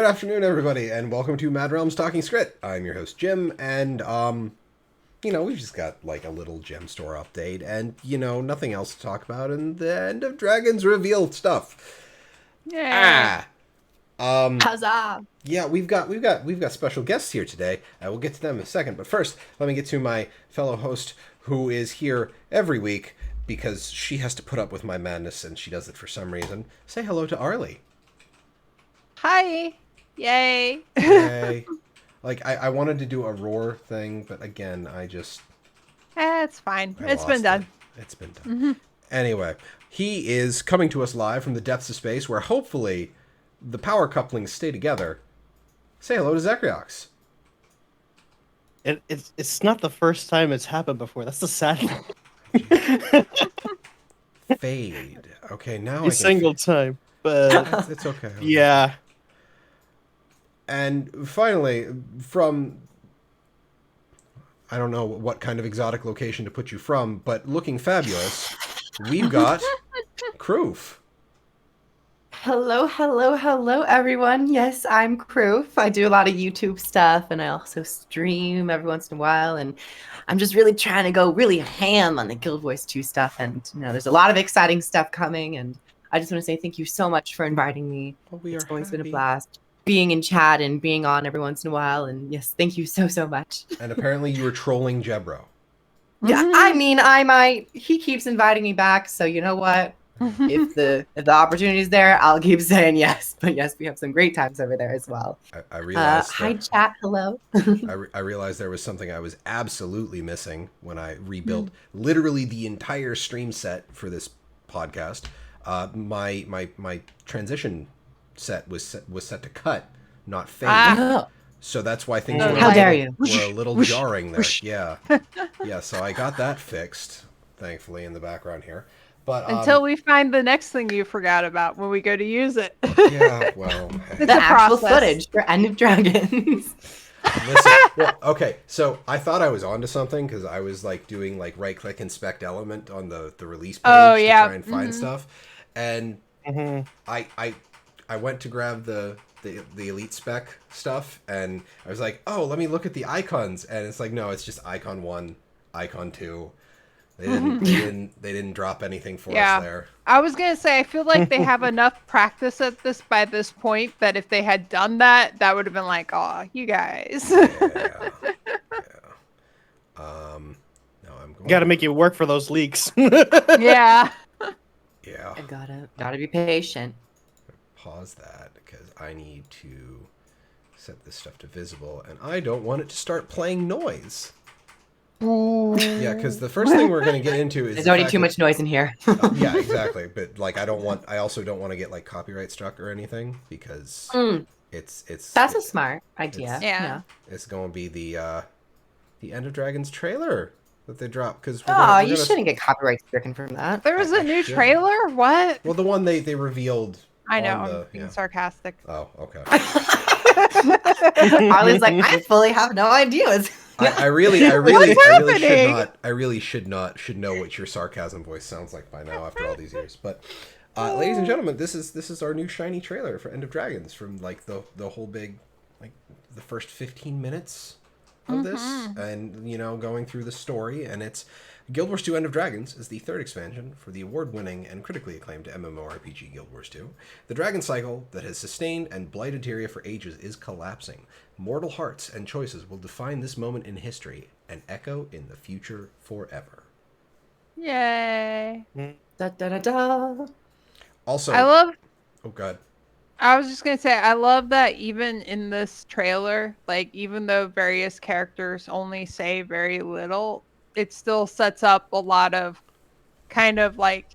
Good afternoon, everybody, and welcome to Mad Realms Talking Skritt. I'm your host, Jim, and, we've just got, like, a little gem store update, and, nothing else to talk about, and the End of Dragons reveal stuff. Yeah. Huzzah! Yeah, we've got special guests here today. We'll get to them in a second, but first, let me get to my fellow host, who is here every week, because she has to put up with my madness, and she does it for some reason. Say hello to Arlie. Hi. Yay. Yay. Like, I wanted to do a roar thing, but again, It's fine. It's been done. It's been done. Mm-hmm. Anyway, he is coming to us live from the depths of space, where hopefully the power couplings stay together. Say hello to ZeKrioX. It's not the first time it's happened before. That's the sad thing. Fade. Okay, now A single time, but it's okay. Yeah. And finally, from, I don't know what kind of exotic location to put you from, but looking fabulous, we've got Kroof. Hello, everyone. Yes, I'm Kroof. I do a lot of YouTube stuff, and I also stream every once in a while, and I'm just really trying to go really ham on the Guild Wars 2 stuff, and, there's a lot of exciting stuff coming, and I just want to say thank you so much for inviting me. It's always been a blast being in chat and being on every once in a while, and yes, thank you so much. And apparently you were trolling Jebro. Yeah, I mean, I might. He keeps inviting me back, so you know what? If the opportunity's there, I'll keep saying yes. But yes, we have some great times over there as well. I realized. Hi, chat. Hello. I realized there was something I was absolutely missing when I rebuilt literally the entire stream set for this podcast. My transition set was set to cut, not fade. So that's why things were, How dare you? were a little jarring there. Yeah. So I got that fixed, thankfully, in the background here. But until we find the next thing you forgot about when we go to use it. Yeah, well, It's the a actual process. footage for End of Dragons. Listen, well, okay, so I thought I was onto something because I was like doing like right click inspect element on the release page to try and find stuff, and I went to grab the elite spec stuff, and I was like, oh, let me look at the icons, and it's like, no, it's just icon 1, icon 2. They didn't drop anything for us there. I was gonna say, I feel like they have enough practice at this by this point that if they had done that, that would have been like, oh, you guys. Yeah. No, I'm going. Got to make you work for those leaks. Yeah. Yeah. I gotta be patient. Pause that because I need to set this stuff to visible, and I don't want it to start playing noise. Yeah, because the first thing we're going to get into is there's already too much noise in here. Yeah, exactly. But like, I also don't want to get like copyright struck or anything because it's that's a smart idea. Yeah. It's going to be the End of Dragons trailer that they dropped because you shouldn't get copyright stricken from that. There was a new trailer? What? Well, the one they revealed. I know, I'm being sarcastic. Oh, okay. Arlene's like, I fully have no idea. I really should know what your sarcasm voice sounds like by now after all these years. But ladies and gentlemen, this is our new shiny trailer for End of Dragons from like the whole big, like the first 15 minutes of this, and going through the story, and it's Guild Wars 2 End of Dragons is the third expansion for the award-winning and critically acclaimed MMORPG Guild Wars 2. The dragon cycle that has sustained and blighted Tyria for ages is collapsing. Mortal hearts and choices will define this moment in history and echo in the future forever. Yay. Da, da, da, da. Also, Oh, God. I was just going to say, I love that even in this trailer, like, even though various characters only say very little, it still sets up a lot of kind of like,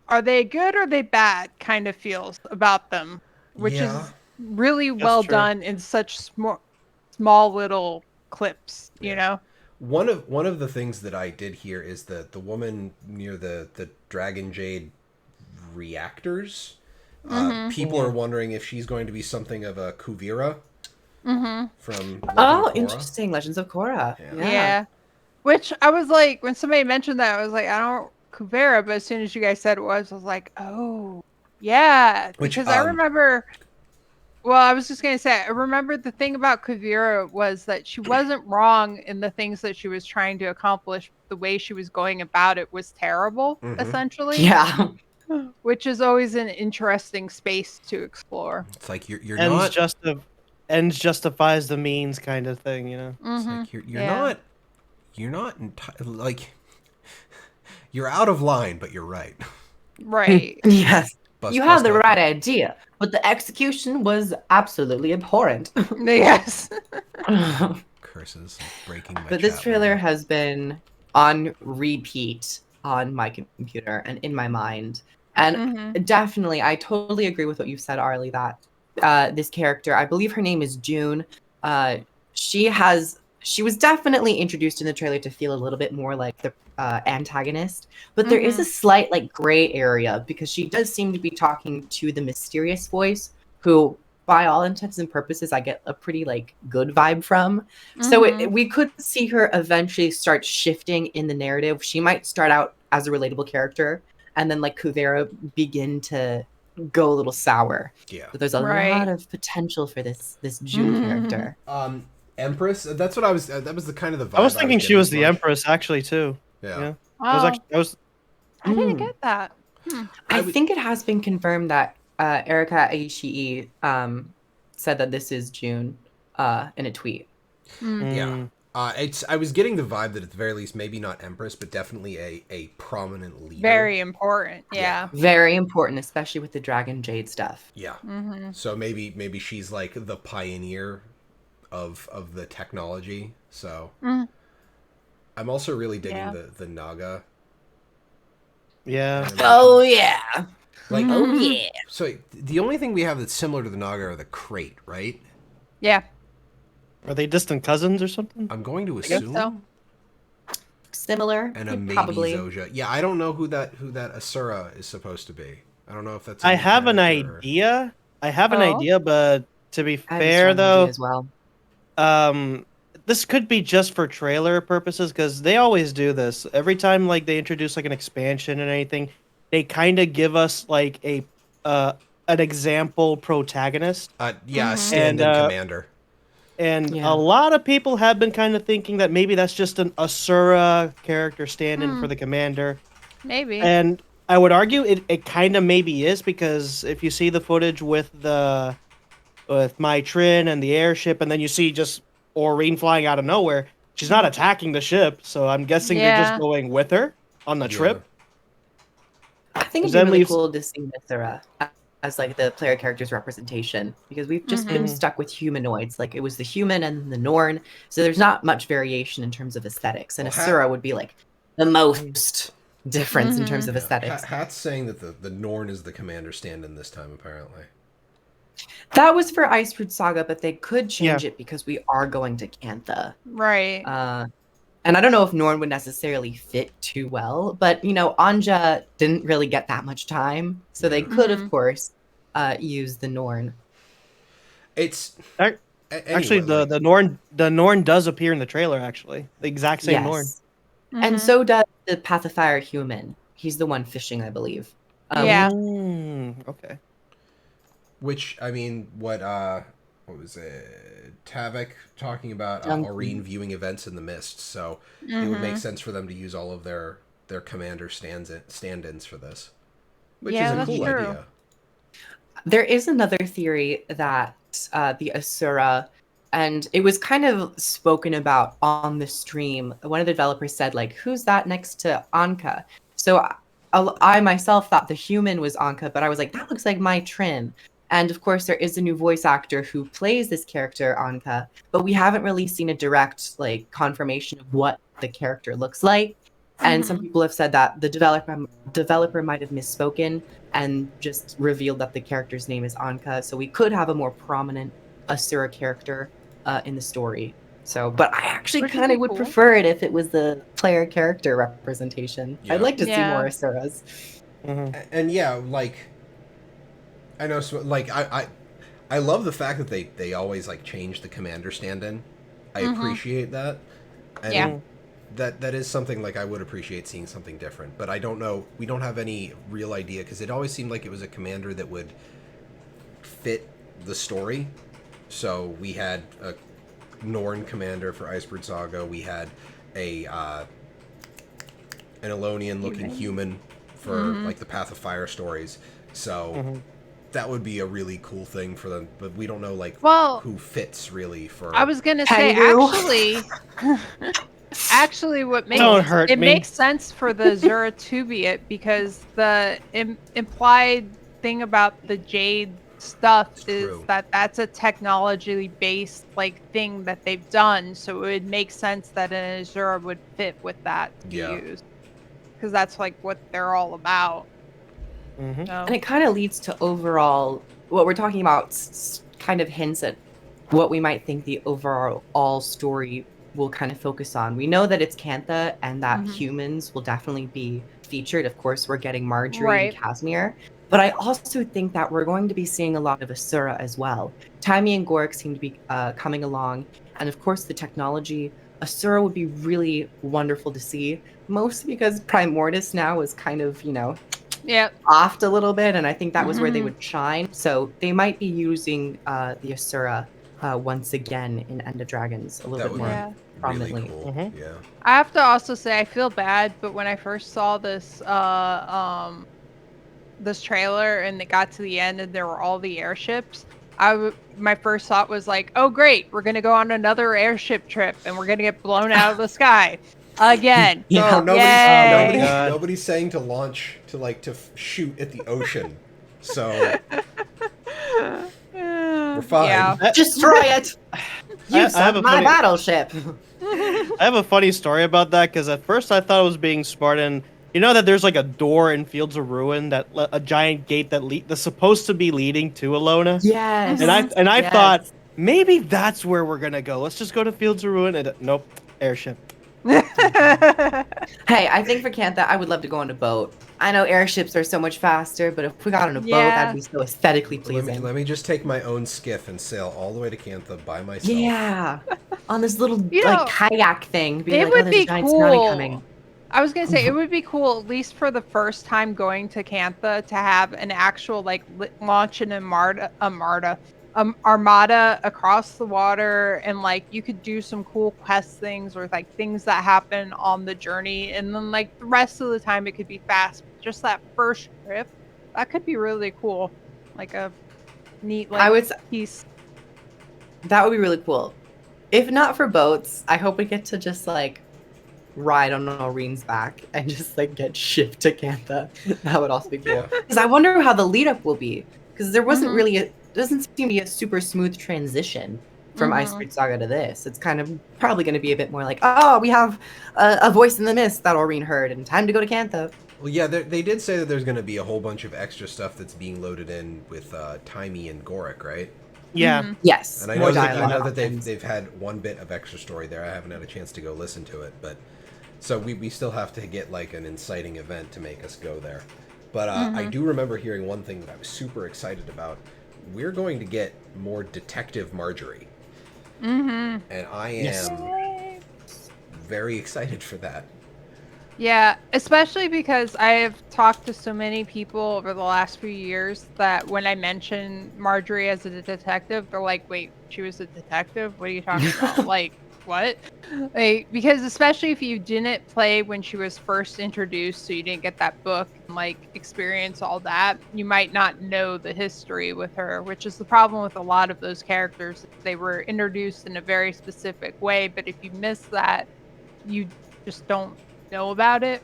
are they good or are they bad kind of feels about them, which is really well done in such small little clips, you know? One of the things that I did here is the woman near the Dragon Jade reactors. People are wondering if she's going to be something of a Kuvira from Legend of Korra. Interesting. Legends of Korra. Yeah. Which I was like, when somebody mentioned that, I was like, I don't Kuvira, but as soon as you guys said it was, I was like, oh, yeah. Because I remember Well, I was just gonna say, I remember the thing about Kuvira was that she wasn't wrong in the things that she was trying to accomplish. The way she was going about it was terrible, essentially. Yeah. Which is always an interesting space to explore. It's like you're ends not. just ends justifies the means kind of thing, you know. It's like you're Yeah. not like you're out of line, but you're right. Right. Yes. Bust- You have bust the out right idea, but the execution was absolutely abhorrent. Yes. curses breaking my. But this chat trailer window. has been on repeat on my computer and in my mind. And definitely, I totally agree with what you said, Arlie, that this character, I believe her name is June, she was definitely introduced in the trailer to feel a little bit more like the antagonist, but there is a slight like gray area because she does seem to be talking to the mysterious voice, who by all intents and purposes I get a pretty like good vibe from. So we could see her eventually start shifting in the narrative. She might start out as a relatable character and then like Kuvira begin to go a little sour. Yeah. But there's a lot of potential for this June character. Empress. That's what I was. That was the kind of the vibe I was thinking she getting was from the her. Empress actually too. Yeah. Oh, I I didn't get that. I think it has been confirmed that Erika Aishii said that this is June in a tweet. Yeah. I was getting the vibe that at the very least, maybe not Empress, but definitely a prominent leader. Very important. Yeah. Very important, especially with the Dragon Jade stuff. Yeah. So maybe she's like the pioneer of the technology. So I'm also really digging the Naga. Yeah. Oh yeah. Like Oh yeah. So the only thing we have that's similar to the Naga are the crate, right? Yeah. Are they distant cousins or something? I'm going to guess assume. so. Similar. And a maybe probably. Zoja. Yeah, I don't know who that Asura is supposed to be. I don't know if that's. I have an idea. But to be I have a fair strong though, idea as well. this could be just for trailer purposes because they always do this. Every time like they introduce like an expansion and anything, they kind of give us like an example protagonist. Yeah, a stand-in commander. And a lot of people have been kind of thinking that maybe that's just an Asura character stand-in for the commander. Maybe. And I would argue it kind of maybe is, because if you see the footage with Mai Trin and the airship, and then you see just Aurene flying out of nowhere, she's not attacking the ship, so I'm guessing they're just going with her on the trip. I think it'd be really cool to see Mithra as like the player character's representation, because we've just been stuck with humanoids. Like it was the human and the Norn, so there's not much variation in terms of aesthetics, and Asura would be like the most difference in terms of aesthetics. Hat's saying that the Norn is the commander stand-in this time, apparently. That was for Icefruit Saga, but they could change it because we are going to Cantha. Right. And I don't know if Norn would necessarily fit too well, but you know, Anja didn't really get that much time, so they could, of course, use the Norn. It's actually the Norn does appear in the trailer. Actually, the exact same Norn. And so does the Path of Fire human. He's the one fishing, I believe. Okay. Which, I mean, what was it? Tavik talking about Aurene viewing events in the mist, so it would make sense for them to use all of their commander stand-ins for this. Which is a cool idea. There is another theory that the Asura, and it was kind of spoken about on the stream. One of the developers said, like, who's that next to Anka? So I myself thought the human was Anka, but I was like, that looks like Mai Trin. And of course, there is a new voice actor who plays this character, Anka, but we haven't really seen a direct like confirmation of what the character looks like. And some people have said that the developer might have misspoken and just revealed that the character's name is Anka. So we could have a more prominent Asura character in the story. So, but I actually kind of would prefer it if it was the player character representation. I'd like to see more Asuras. And yeah, like, I know, so, like, I love the fact that they always like change the commander stand-in. I appreciate that. And that is something like I would appreciate seeing something different, but I don't know. We don't have any real idea, because it always seemed like it was a commander that would fit the story. So we had a Norn commander for Iceberg Saga. We had a an Elonian-looking human for like the Path of Fire stories. So that would be a really cool thing for them. But we don't know like who fits really for. I was gonna say actually, what makes makes sense for the Zura to be it, because the implied thing about the Jade stuff is that that's a technologically based like thing that they've done, so it would make sense that an Azura would fit with that to use, because that's like what they're all about. And it kind of leads to overall what we're talking about, kind of hints at what we might think the overall story will kind of focus on. We know that it's Cantha and that humans will definitely be featured. Of course, we're getting Marjorie and Casimir. But I also think that we're going to be seeing a lot of Asura as well. Taimi and Goric seem to be coming along. And of course, the technology. Asura would be really wonderful to see. Mostly because Primordus now is kind of, offed a little bit. And I think that was where they would shine. So they might be using the Asura once again in End of Dragons a little bit more prominently. Really cool. Yeah. I have to also say I feel bad, but when I first saw this this trailer and it got to the end and there were all the airships, my first thought was like, oh great, we're gonna go on another airship trip and we're gonna get blown out of the sky again. No, nobody's saying to launch to shoot at the ocean, so we're fine. Destroy it. Use my battleship. I have a funny story about that, because at first I thought it was being Spartan. You know that there's like a door in Fields of Ruin, that a giant gate that's supposed to be leading to Alona. Yes. And I thought maybe that's where we're gonna go. Let's just go to Fields of Ruin. And nope, airship. Hey, I think for Cantha, I would love to go on a boat. I know airships are so much faster, but if we got on a boat, that'd be so aesthetically pleasing. Let me just take my own skiff and sail all the way to Cantha by myself. Yeah, on this little like kayak thing. It would be cool. I was gonna say it would be cool, at least for the first time going to Cantha, to have an actual like launch an armada across the water, and like you could do some cool quest things or like things that happen on the journey, and then like the rest of the time it could be fast. Just that first trip, that could be really cool, like a neat piece. That would be really cool. If not for boats, I hope we get to just like ride on Noreen's back and just like get shipped to Cantha. That would also be cool. Because I wonder how the lead up will be, because there wasn't really doesn't seem to be a super smooth transition from Iceberg Saga to this. It's kind of probably going to be a bit more like, oh, we have a voice in the mist that Aurene heard, and time to go to Cantha. Well, yeah, they did say that there's going to be a whole bunch of extra stuff that's being loaded in with Taimi and Goric, right? Yeah. Yes. And I know that they've had one bit of extra story there. I haven't had a chance to go listen to it, but so we still have to get like an inciting event to make us go there. But I do remember hearing one thing that I was super excited about. We're going to get more Detective Marjorie. And I am very excited for that. Yeah, especially because I have talked to so many people over the last few years that when I mention Marjorie as a detective, they're like, wait, she was a detective? What are you talking about? Like, what? Like, because especially if you didn't play when she was first introduced, so you didn't get that book and like experience all that, you might not know the history with her, which is the problem with a lot of those characters. They were introduced in a very specific way, but if you miss that, you just don't know about it.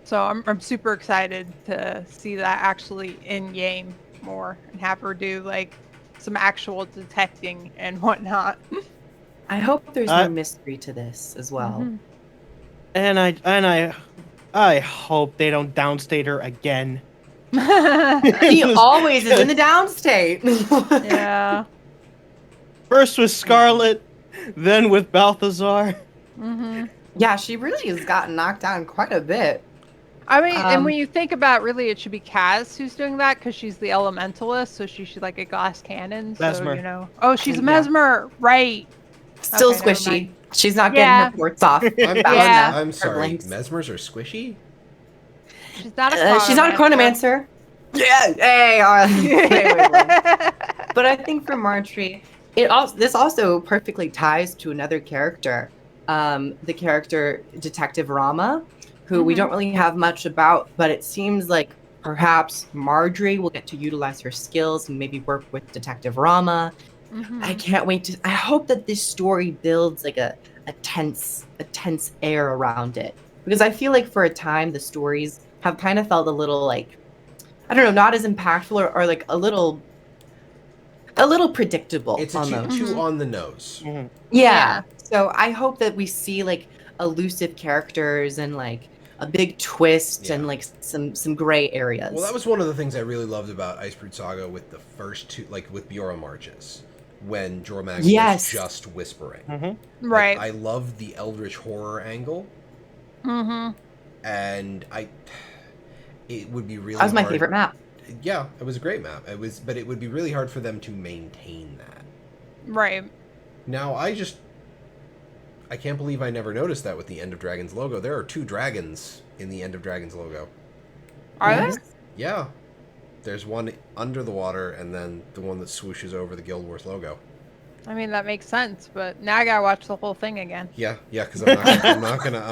So I'm super excited to see that actually in game more and have her do like some actual detecting and whatnot. I hope there's no mystery to this as well. And I hope they don't downstate her again. He always is in the downstate. Yeah. First with Scarlet, then with Balthazar. Yeah, she really has gotten knocked down quite a bit. I mean, and when you think about, really, it should be Kaz who's doing that, because she's the elementalist, so she should like a glass cannon. Mesmer. So, you know. Oh, she's a Mesmer, right? Still Okay, squishy. She's not getting her ports off. I'm sorry. Mesmers are squishy? She's not a She's not a chronomancer. Yeah. Hey. But I think for Marjorie, this also perfectly ties to another character, the character Detective Rama, who we don't really have much about, but it seems like perhaps Marjorie will get to utilize her skills and maybe work with Detective Rama. I can't wait to. I hope that this story builds like a tense air around it, because I feel like for a time the stories have kind of felt a little like, I don't know, not as impactful or like a little predictable. It's almost. too on the nose. Mhm. Yeah. So I hope that we see like elusive characters and like a big twist and like some gray areas. Well, that was one of the things I really loved about Icebrood Saga with the first two, like with Bjorn Marches, when Jormag was just whispering. Mm-hmm. Right. I loved the eldritch horror angle. And it would be really That was my hard. favorite map. Yeah, it was a great map. But it would be really hard for them to maintain that. Right. Now, I can't believe I never noticed that with the End of Dragons logo. There are 2 dragons in the End of Dragons logo. Are there? Yeah. There's one under the water, and then the one that swooshes over the Guild Wars logo. I mean, that makes sense, but now I gotta watch the whole thing again. Yeah, because I'm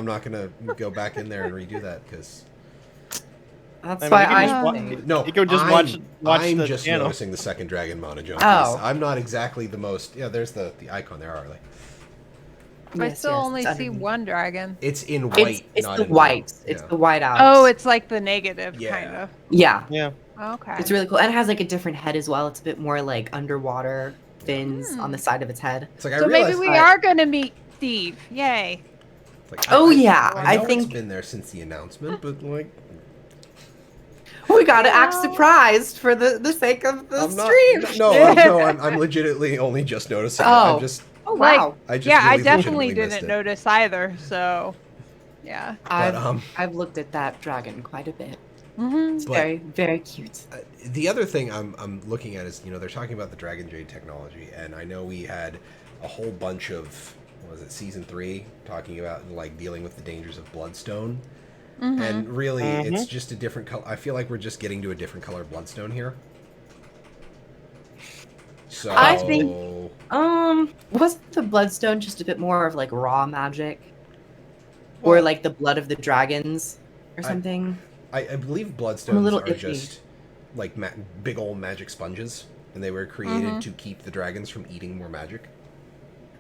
not gonna go back in there and redo that, because That's I mean, why you can I just no, you can just watch I'm the just channel. noticing the second dragon Monojump. Oh. I'm not exactly the most. Yeah, there's the icon there, Arlie. I still only see one dragon. It's in white. It's not the in white. blue. It's Yeah. the white out. Oh, it's like the negative, Yeah. kind of. yeah. Yeah. Okay. It's really cool, and it has like a different head as well. It's a bit more like underwater fins on the side of its head. It's like I So maybe realized. we are gonna meet Steve. Yay. It's like, Oh, yeah, I I know think- it's been there since the announcement, but like We gotta act surprised for the sake of the I'm not. stream. No, I'm legitimately only just noticing. It. Oh. I'm just. Oh Like, wow! I just. Yeah, I really definitely legitimately missed didn't it. notice either, so yeah. I've looked at that dragon quite a bit. Mm-hmm. It's But- very very cute. The other thing I'm looking at is, they're talking about the Dragon Jade technology, and I know we had a whole bunch of, what was it, season 3, talking about like dealing with the dangers of Bloodstone, and really it's just a different color. I feel like we're just getting to a different color Bloodstone here. So I think- Wasn't the bloodstone just a bit more of like raw magic, or Well, like the blood of the dragons, or something? I believe I'm a Bloodstones little are iffy. just like big old magic sponges, and they were created to keep the dragons from eating more magic.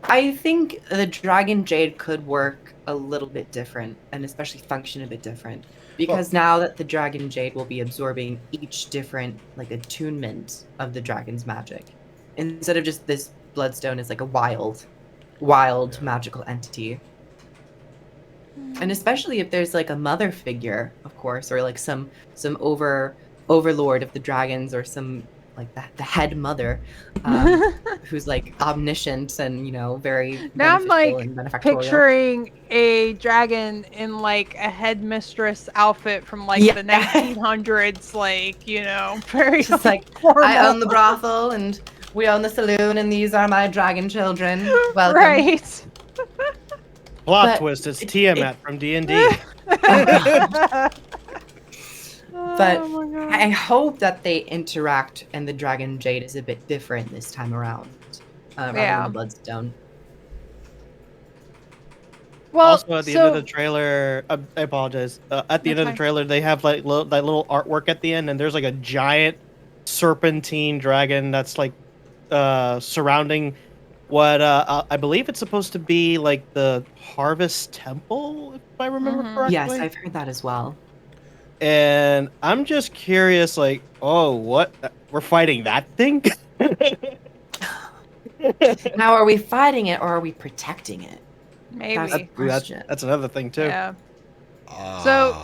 I think the dragon jade could work a little bit different, and especially function a bit different, because now that the dragon jade will be absorbing each different like attunement of the dragon's magic, instead of just this bloodstone is like a wild magical entity. And especially if there's like a mother figure, of course, or like some overlord of the dragons, or some like the head mother, who's like omniscient and very Now I'm beneficial like and benefactorial. picturing a dragon in like a headmistress outfit from like the 1900s, like very Just like, formal. I own the brothel and we own the saloon, and these are my dragon children. Welcome. Right. Plot But twist: it's it- Tiamat from D&D. But Oh my God. I hope that they interact and the dragon jade is a bit different this time around, rather Yeah. than the bloodstone. Well, Also, at the end of the trailer, I apologize. At the end of the Okay. trailer, they have like that little artwork at the end, and there's like a giant serpentine dragon that's like surrounding what I believe it's supposed to be like the Harvest Temple, if I remember correctly. Yes, I've heard that as well. And I'm just curious, like, oh, what? We're fighting that thing? Now, are we fighting it or are we protecting it? maybe. That's a question. That's another thing too. Yeah. So-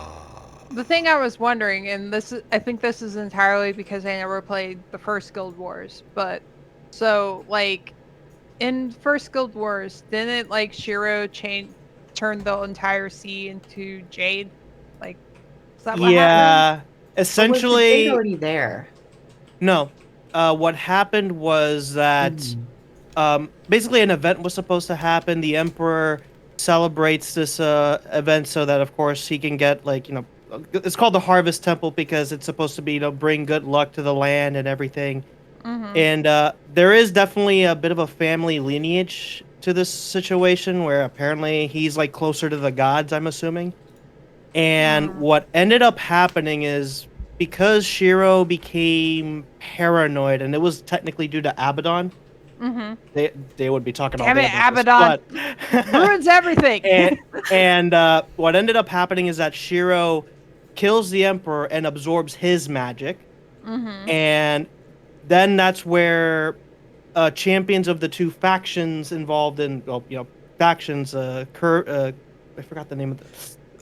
The thing I was wondering, and I think this is entirely because I never played the first Guild Wars, but so like in first Guild Wars, didn't like Shiro turn the entire sea into jade? Like, is that what happened? Yeah, Or was the essentially, jade already there? no. What happened was that basically an event was supposed to happen. The Emperor celebrates this event so that, of course, he can get like it's called the Harvest Temple because it's supposed to be bring good luck to the land and everything. Mhm. And there is definitely a bit of a family lineage to this situation where apparently he's like closer to the gods, I'm assuming. And Mm. what ended up happening is because Shiro became paranoid, and it was technically due to Abaddon. Mhm. They would be talking all Damn day it, about this, Abaddon but ruins everything. and what ended up happening is that Shiro kills the Emperor and absorbs his magic, Mhm. and then that's where champions of the two factions involved in, well, factions. I forgot the name of the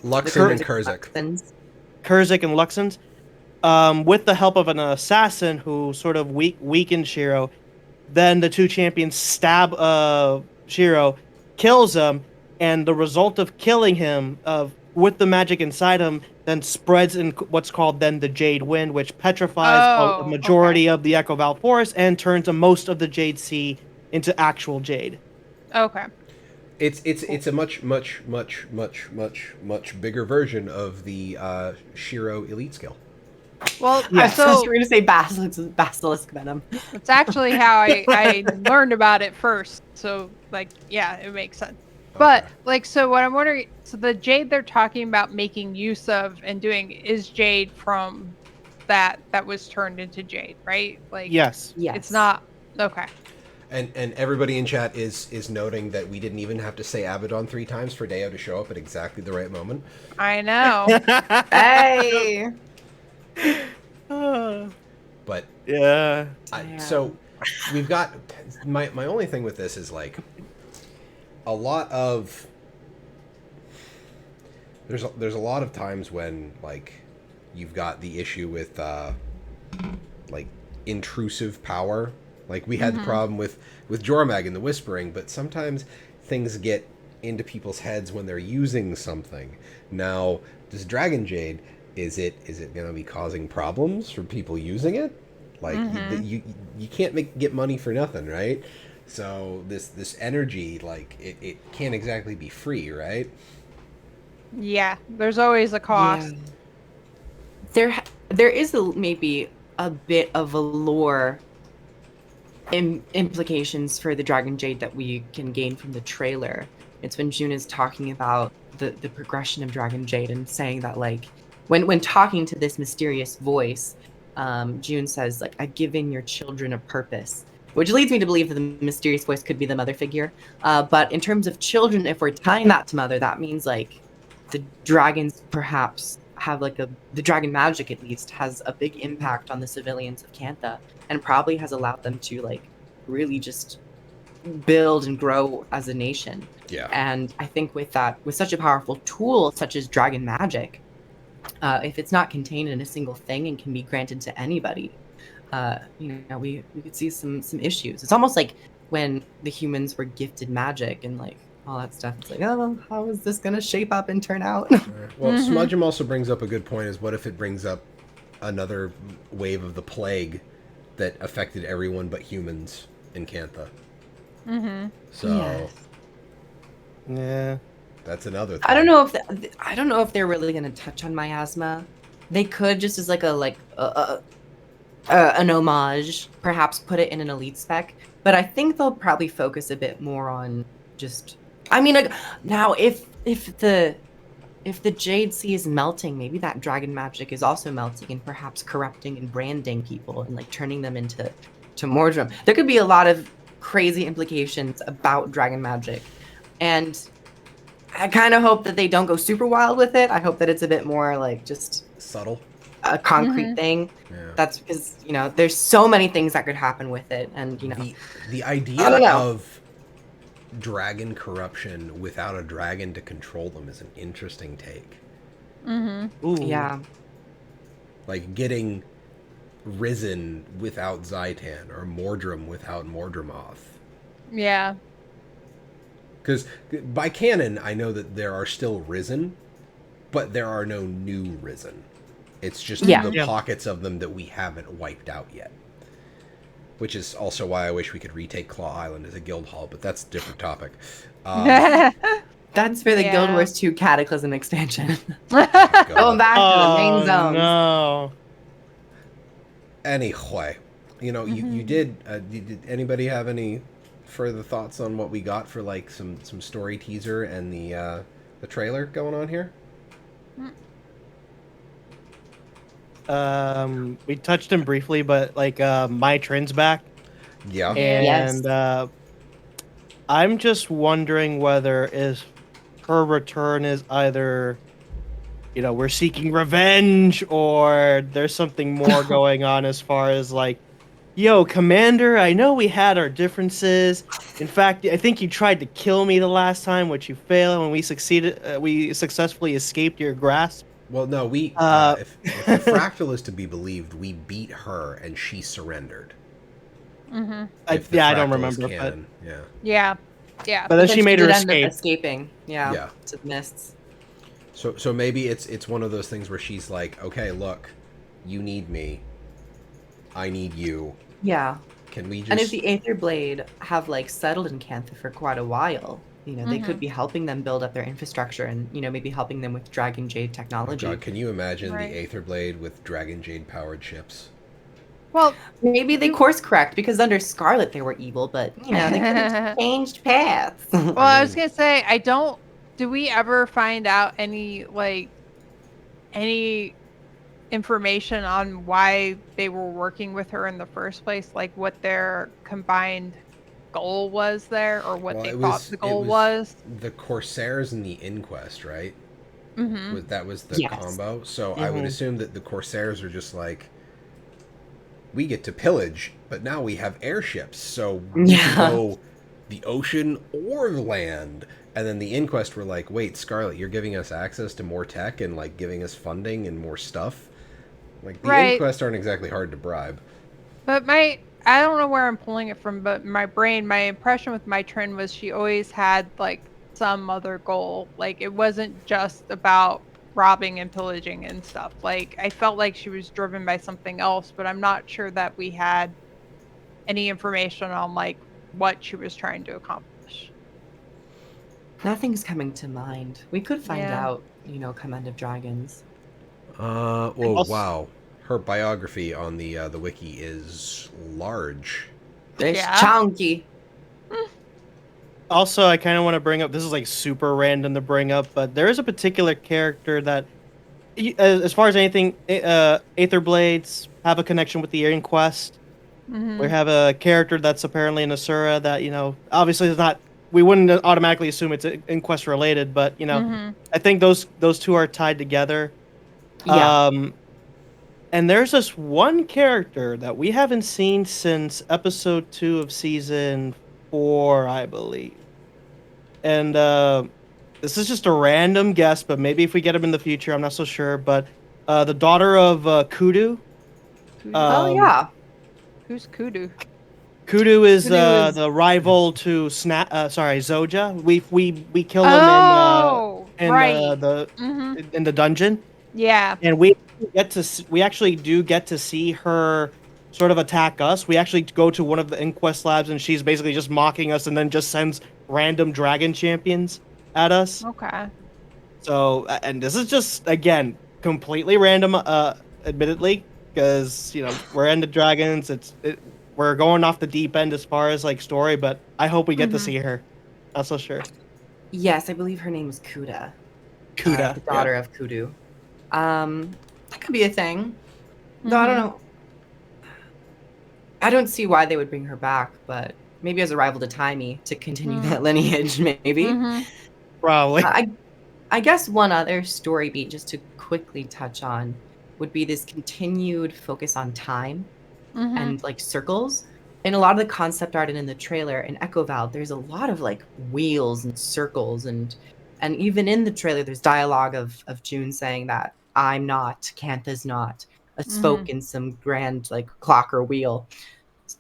Luxon and Kurzik. Kurzik and Luxons, with the help of an assassin who sort of weakened Shiro. Then the two champions stab Shiro, kills him, and the result of killing him, with the magic inside him, then spreads in what's called then the Jade Wind, which petrifies a Oh, majority of the Echo Val Forest and turns most of the Jade Sea into actual jade. okay. It's a much bigger version of the Shiro elite skill. Well, Yeah, so so you were going to say basilisk venom. it's actually how I learned about it first. So, like, yeah, it makes sense. But, Okay. like, so what I'm wondering, so the jade they're talking about making use of and doing is jade from that was turned into jade, right? Like, Yes. Yes. it's not, okay. And everybody in chat is noting that we didn't even have to say Abaddon 3 times for Deo to show up at exactly the right moment. I know. Hey! But Yeah. so we've got my only thing with this is like a lot of there's a lot of times when like you've got the issue with like intrusive power. Like we had the problem with Jormag and the Whispering, but sometimes things get into people's heads when they're using something. Now, this Dragon Jade, is it going to be causing problems for people using it? Like you can't get money for nothing, right? So this energy, like it can't exactly be free, right? Yeah, there's always a cost. Yeah. There is maybe a bit of a lore implications for the Dragon Jade that we can gain from the trailer. It's when June is talking about the progression of Dragon Jade and saying that, like, when talking to this mysterious voice, June says, like, I've given your children a purpose, which leads me to believe that the mysterious voice could be the mother figure. But in terms of children, if we're tying that to mother, that means, like, the dragons perhaps have, like, the dragon magic, at least, has a big impact on the civilians of Cantha, and probably has allowed them to, like, really just build and grow as a nation. Yeah. And I think with such a powerful tool such as dragon magic, if it's not contained in a single thing and can be granted to anybody, we could see some issues. It's almost like when the humans were gifted magic and like all that stuff. It's like, oh, how is this gonna shape up and turn out? Well, Smudgem also brings up a good point: is what if it brings up another wave of the plague that affected everyone but humans in Cantha? So Yes. Yeah. that's another thing. I don't know if they're really gonna touch on miasma. They could, just as like an homage, perhaps put it in an elite spec. But I think they'll probably focus a bit more on just. I mean, like, now if the Jade Sea is melting, maybe that dragon magic is also melting and perhaps corrupting and branding people and like turning them into Mordrum. There could be a lot of crazy implications about dragon magic, and I kind of hope that they don't go super wild with it. I hope that it's a bit more like just Subtle. a concrete thing. Yeah. That's because there's so many things that could happen with it, and the I idea don't know. of dragon corruption without a dragon to control them is an interesting take. Ooh. yeah. Like getting Risen without Zaitan or Mordrum without Mordremoth. Yeah. Because by canon, I know that there are still Risen, but there are no new Risen. It's just the pockets of them that we haven't wiped out yet. Which is also why I wish we could retake Claw Island as a guild hall, but that's a different topic. That's for the Guild Wars 2 Cataclysm expansion. Going back to the main zone. No. Anyway, you know, you did anybody have any further thoughts on what we got for like some story teaser and the trailer going on here? We touched him briefly, but like my Trin's back, Yeah. and Yes. I'm just wondering whether is her return is either, you know, we're seeking revenge or there's something more going on as far as like, yo, Commander, I know we had our differences. In fact, I think you tried to kill me the last time, which you failed, and we successfully escaped your grasp. Well, no, we Uh, if the fractal is to be believed, we beat her and she surrendered. If the I don't fractal is remember, but canon, yeah. Yeah. Yeah. then But she made her did end up escape. escaping. Yeah. Yeah. To the mists. So maybe it's one of those things where she's like, okay, look, you need me, I need you. Yeah. Can we just? And if the Aether Blade have like settled in Cantha for quite a while, you know, they could be helping them build up their infrastructure and, you know, maybe helping them with Dragon Jade Oh technology. God, can you imagine Right. the Aether Blade with Dragon Jade powered ships? Well, Maybe they course correct because under Scarlet they were evil, but you know, they could have changed paths. well, I was mean- gonna say, do we ever find out any information on why they were working with her in the first place? Like what their combined goal was there, or what Well, they it thought was- the it goal was- was? The Corsairs and the Inquest, right? Mm-hmm. That was the Yes. combo. So I would Mhm. assume that the Corsairs are just like, we get to pillage, but now we have airships, so we can Yeah. go the ocean or the land. And then the Inquest were like, wait, Scarlet, you're giving us access to more tech and like giving us funding and more stuff. Like the Right. Inquest aren't exactly hard to bribe. But I don't know where I'm pulling it from, but my impression with my Trin was she always had like some other goal. Like it wasn't just about robbing and pillaging and stuff. Like I felt like she was driven by something else, but I'm not sure that we had any information on like what she was trying to accomplish. Nothing's coming to mind. We could find Yeah. out, you know, come End of Dragons. Oh, Also- wow. Her biography on the wiki is large. It's Yeah. chunky. Also, I kind of want to bring up, this is like super random to bring up, but there is a particular character that, as far as anything, Aether Blades have a connection with the Inquest. Mm-hmm. We have a character that's apparently an Asura that, you know, obviously is not, we wouldn't automatically assume it's Inquest related, but, you know, Mm-hmm. I think those two are tied together. Yeah. And there's this one character that we haven't seen since episode 2 of season 4, I believe. And this is just a random guess, but maybe if we get him in the future, I'm not so sure. But the daughter of Kudu. Oh yeah. Who's Kudu? Kudu is Kudu is- the rival to Zoja. We kill him Oh, in right. the Mm-hmm. in the dungeon. Yeah. And we actually do get to see her sort of attack us. We actually go to one of the Inquest labs, and she's basically just mocking us, and then just sends random dragon champions at us. Okay. So, and this is just again completely random, admittedly, because you know we're into dragons. We're going off the deep end as far as like story, but I hope we get to Mhm. see her. Not so sure. Yes, I believe her name is Kuda. Kuda. The daughter of Kudu. That could be a thing. Though I don't Mhm. know. I don't see why they would bring her back, but maybe as a rival to Timey to continue that lineage, maybe. Mhm. Probably. I guess one other story beat just to quickly touch on would be this continued focus on time Mhm. and like circles. In a lot of the concept art and in the trailer in Echo Val, there's a lot of like wheels and circles and even in the trailer there's dialogue of June saying that I'm not, Cantha's not, a spoke in some grand like clock or wheel.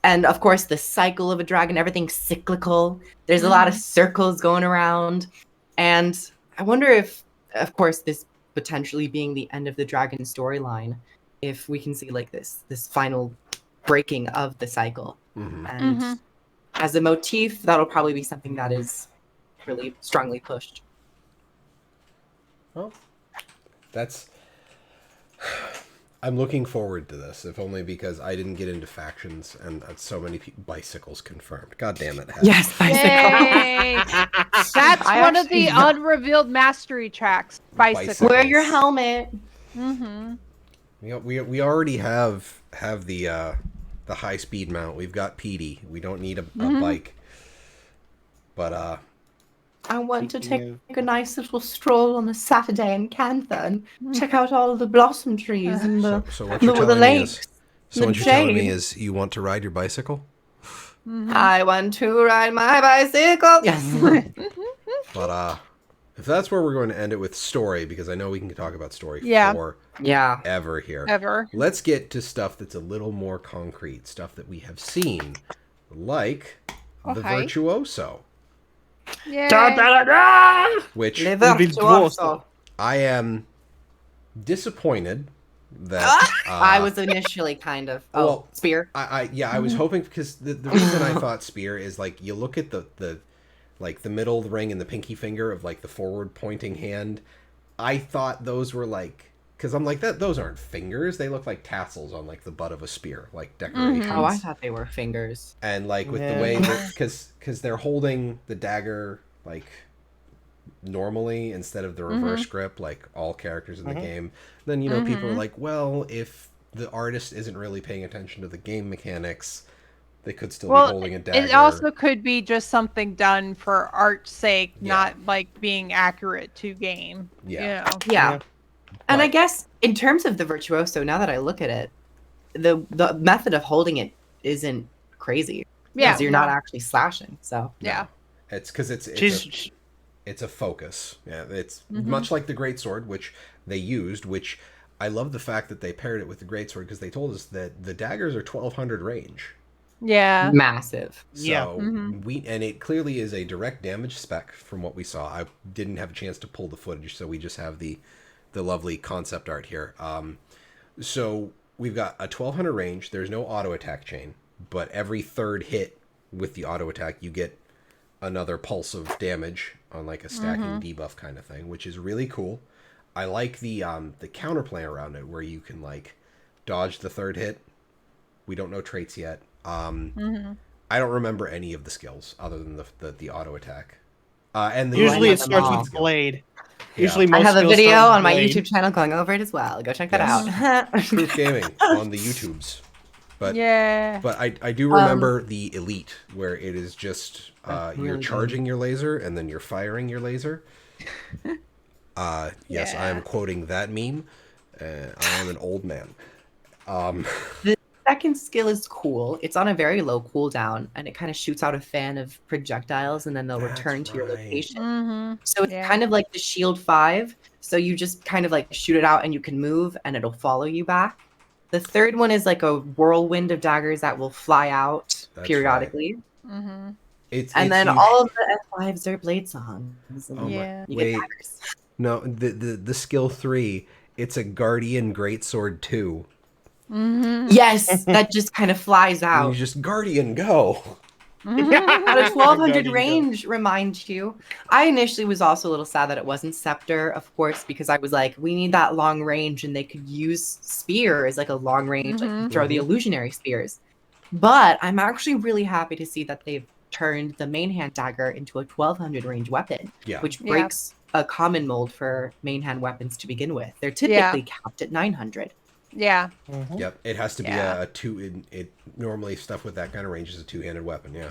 And of course the cycle of a dragon, everything's cyclical. There's a lot of circles going around. And I wonder if, of course, this potentially being the end of the dragon storyline, if we can see like this final breaking of the cycle. Mhm. And as a motif, that'll probably be something that is really strongly pushed. Well, that's. I'm looking forward to this, if only because I didn't get into factions and so many bicycles confirmed. God damn it. Heck. Yes, bicycle. Yay! That's I one of the actually- unrevealed mastery tracks. Bicycle. Wear your helmet. Mm-hmm. We already have the high speed mount. We've got PD. We don't need a bike. But I want to Speaking take a nice little stroll on a Saturday in Cantha and check out all the blossom trees and the, so what the, you're the telling me lakes. is so the what you're telling me shade. is you want to ride your bicycle? I want to ride my bicycle. Yes. But if that's where we're going to end it with story, because I know we can talk about story Yeah. forever here. Ever. Let's get to stuff that's a little more concrete, stuff that we have seen, like the Okay. Virtuoso, Yay. which Le Virtuoso. Virtuoso. I am disappointed that I was initially kind of. Oh, well, spear. I was hoping, because the reason I thought spear is like you look at the like the middle of the ring and the pinky finger of like the forward pointing hand. I thought those were like, because I'm like those aren't fingers, they look like tassels on like the butt of a spear, like decorations. Oh, I thought they were fingers. And like with Yeah. the way that because they're holding the dagger like normally instead of the reverse grip like all characters in the game, then you know people are like, well, if the artist isn't really paying attention to the game mechanics, they could still be holding a dagger. It also could be just something done for art's sake, Yeah. not like being accurate to game. Yeah. You know? Yeah. And But- I guess in terms of the Virtuoso, now that I look at it, the method of holding it isn't crazy. Yeah. Because you're not actually slashing. So Yeah. It's because She's it's a focus. Yeah, it's much like the greatsword, which they used. Which I love the fact that they paired it with the greatsword, because they told us that the daggers are 1200 range. Yeah. massive. So Yeah. and it clearly is a direct damage spec from what we saw. I didn't have a chance to pull the footage, so we just have the lovely concept art here. So we've got a 1200 range. There's no auto attack chain, but every third hit with the auto attack, you get another pulse of damage on like a stacking debuff kind of thing, which is really cool. I like the counterplay around it, where you can like dodge the third hit. We don't know traits yet. I don't remember any of the skills other than the auto attack. And usually I it have them starts all. with blade. Yeah. Usually I most have a skills video start with on my blade. YouTube channel going over it as well. Go check that Yes. out. Proof Gaming on the YouTubes. But Yeah. But I do remember the elite, where it is just you're really charging your laser and then you're firing your laser. Yes, Yeah. I am quoting that meme. I am an old man. Second skill is cool. It's on a very low cooldown, and it kind of shoots out a fan of projectiles, and then they'll That's return to your right. location. Mm-hmm. So it's Yeah. kind of like the Shield 5. So you just kind of like shoot it out, and you can move, and it'll follow you back. The third one is like a whirlwind of daggers that will fly out That's periodically. Mm-hmm. And then all of the F5s are blade songs. And Oh my- Yeah. you wait. get daggers. No, the skill 3, it's a Guardian Greatsword 2. Mm-hmm. Yes, that just kind of flies And out. you just Guardian go. But a 1200 Guardian Go. range reminds you. I initially was also a little sad that it wasn't Scepter, of course, because I was like, we need that long range, and they could use Spear as like a long range, like throw the illusionary spears. But I'm actually really happy to see that they've turned the main hand dagger into a 1200 range weapon, Yeah. which Yeah. breaks a common mold for main hand weapons to begin with. They're typically capped at 900. Yeah. Yep, it has to be Yeah. a two. It normally stuff with that kind of range is a two-handed weapon. Yeah.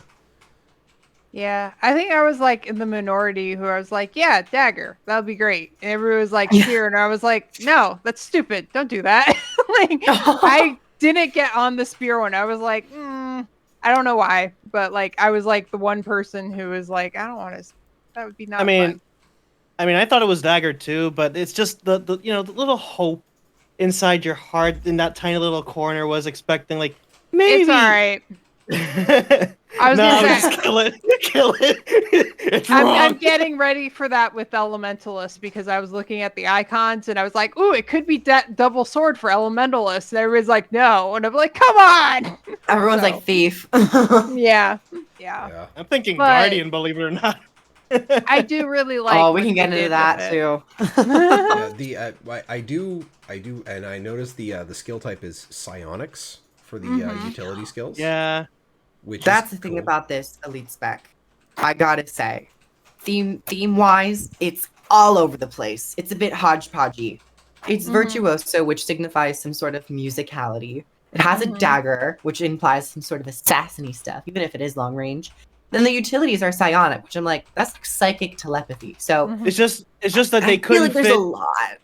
Yeah. I think I was like in the minority who I was like, yeah, dagger. That'll be great. And everyone was like, Yeah. spear. And I was like, no, that's stupid. Don't do that. Like, I didn't get on the spear one. I was like, I don't know why. But like, I was like the one person who was like, I don't want to. That would be not fun. I mean, I thought it was dagger too, but it's just the the little hope inside your heart in that tiny little corner was expecting like maybe. It's all right. I was no, gonna say- just kill it. Kill it. It's I'm wrong. getting ready for that with Elementalist because I was looking at the icons and I was like, ooh, it could be double sword for Elementalist. And everybody's like, no. And I'm like, come on. Everyone's So- like thief. Yeah. Yeah. Yeah. I'm thinking But- guardian, believe it or not. I do really like. Oh, we what can get they into did that with too. Yeah, I do, and I noticed the skill type is psionics for the utility skills. Yeah. Which That's is the thing cool. about this elite spec. I gotta say, theme wise, it's all over the place. It's a bit hodgepodgey. It's virtuoso, which signifies some sort of musicality. It has a dagger, which implies some sort of assassiny stuff, even if it is long range. Then the utilities are psionic, which I'm like, that's like psychic telepathy. So It's just that they I feel couldn't like there's fit. a lot.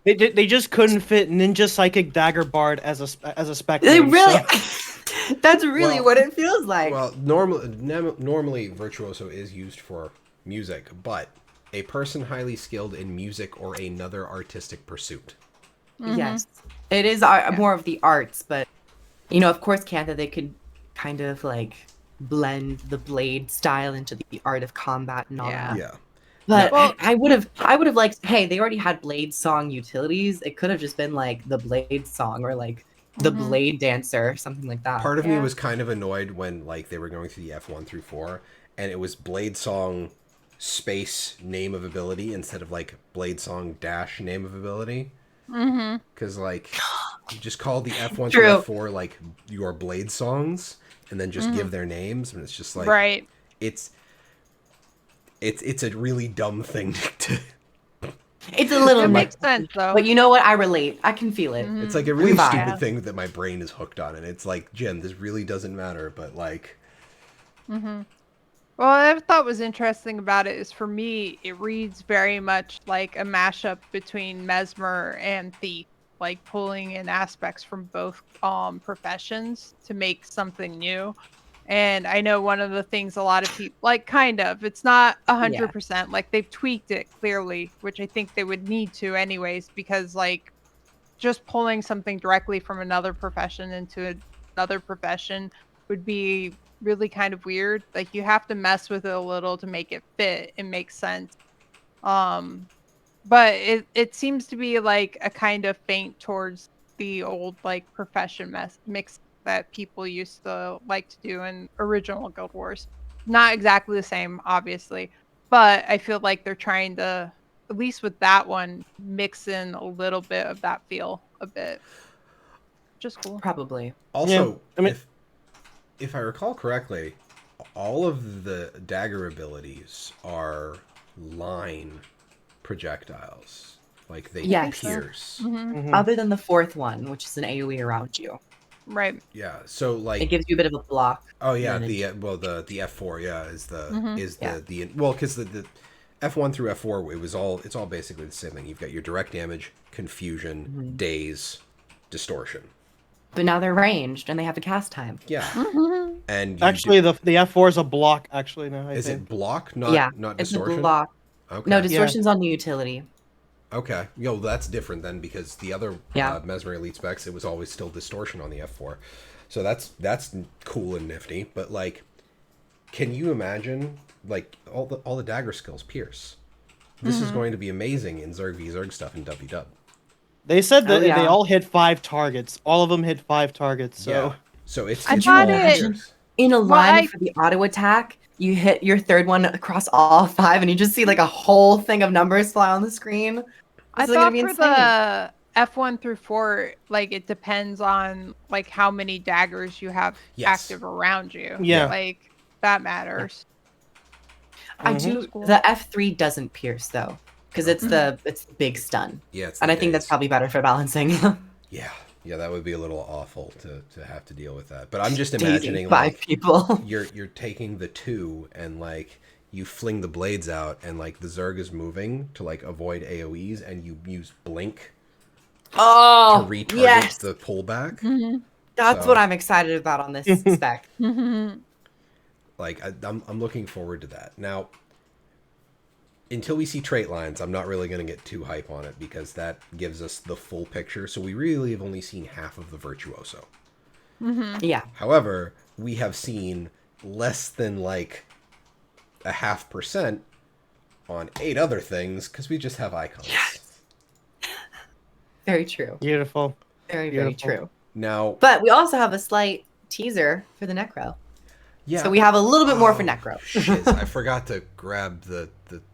They just couldn't fit Ninja Psychic Dagger Bard as a spec. They name, really, so- that's really Well- what it feels like. Well, normally Virtuoso is used for music, but a person highly skilled in music or another artistic pursuit. Yes, it is more of the arts, but of course, Kantha, they could kind of like blend the blade style into the art of combat and all that. Yeah. But Well- I would have liked. Hey, they already had blade song utilities. It could have just been like the blade song or like the blade dancer, something like that. Part of me Yeah. was kind of annoyed when like they were going through the F1 through 4 and it was Blade Song space name of ability instead of like Blade Song dash name of ability. Because like you just call the F1 through True. F4 like your Blade songs and then just give their names, and it's just like Right. it's a really dumb thing to It's a little It bit, makes sense though. but you know what? I relate. I can feel it. it's like a really vibe. stupid thing that my brain is hooked on, and it's like, Jim, this really doesn't matter, but like Well, what I thought was interesting about it is, for me, it reads very much like a mashup between Mesmer and Thief, like pulling in aspects from both professions to make something new. And I know one of the things a lot of people like, kind of, it's not 100%, like they've tweaked it clearly, which I think they would need to anyways, because like just pulling something directly from another profession into another profession would be really kind of weird. Like you have to mess with it a little to make it fit and make sense. But it seems to be like a kind of feint towards the old like profession mix that people used to like to do in original Guild Wars. Not exactly the same, obviously, but I feel like they're trying to, at least with that one, mix in a little bit of that feel a bit. Just cool. Probably. also Yeah, I mean- if I recall correctly, all of the dagger abilities are line projectiles. Like they Yes. pierce. Mhm. Other than the fourth one, which is an AoE around you, Right. Yeah. So like it gives you a bit of a block. oh yeah, advantage. the F4 is the Yeah. the well, because the F1 through F4 it's all basically the same thing. You've got your direct damage, confusion, daze, distortion. But now they're ranged and they have a cast time. Yeah. And you Actually, the F4 is a block. Actually, now I is think. it block, not It's distortion? a block. Okay. No, distortion's on the utility. Okay. Yo, that's different then, because the other Yeah. Mesmer Elite specs, it was always still distortion on the F4. So that's cool and nifty. But like, can you imagine like all the dagger skills pierce? This is going to be amazing in Zerg v Zerg stuff in WW. They said that Oh, yeah. they all hit 5 targets. All of them hit 5 targets. So Yeah. So it's I it's thought all it- pierce. In a line I- for the auto attack, you hit your third one across all 5, and you just see like a whole thing of numbers fly on the screen. I This is gonna thought be for insane. the F1 through 4, like it depends on like how many daggers you have Yes. active around you. Yeah. Like that matters. I Mhm. do. That's cool. The F3 doesn't pierce though, because it's the big stun, Yeah, it's and the I think that's daze. probably better for balancing. Yeah, that would be a little awful to have to deal with that. But I'm just Dazing imagining 5 like people. you're taking the 2 and like you fling the blades out and like the Zerg is moving to like avoid AoEs and you use blink to Oh, retarget yes, the pullback. that's So- what I'm excited about on this spec. Like I'm looking forward to that. Now, until we see trait lines, I'm not really going to get too hype on it because that gives us the full picture. So we really have only seen half of the Virtuoso. Yeah, However, we have seen less than like a 0.5% on 8 other things because we just have icons. Yes. very true. beautiful. Very Beautiful. true. Now, But we also have a slight teaser for the Necro. Yeah. So we have a little bit more for Necro. Shiz, I forgot to grab the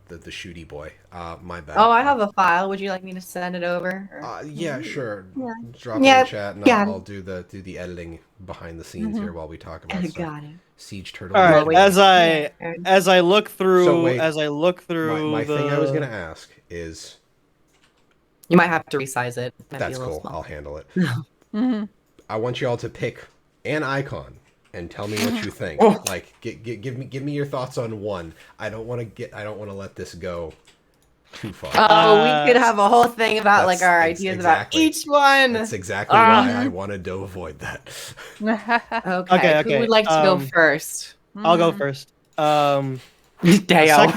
shooty boy. My bad. Oh, I have a file. Would you like me to send it over? Yeah, sure. Yeah. Drop it Yeah, in chat, and got I'll it. do the editing behind the scenes here while we talk about stuff. Got it. Siege turtle. All right. wait. As I look through, So wait, the my thing I was gonna ask is You might have to resize it. It might be that's a little cool. small. I'll handle it. Mhm. I want you all to pick an icon and tell me what you think. Oh. Like, give me your thoughts on one. I don't want to let this go too far. Oh, we could have a whole thing about like That's our ideas exactly. about each one. That's exactly why I wanted to avoid that. Okay. Who Okay, would like to go first? I'll go first. Dale.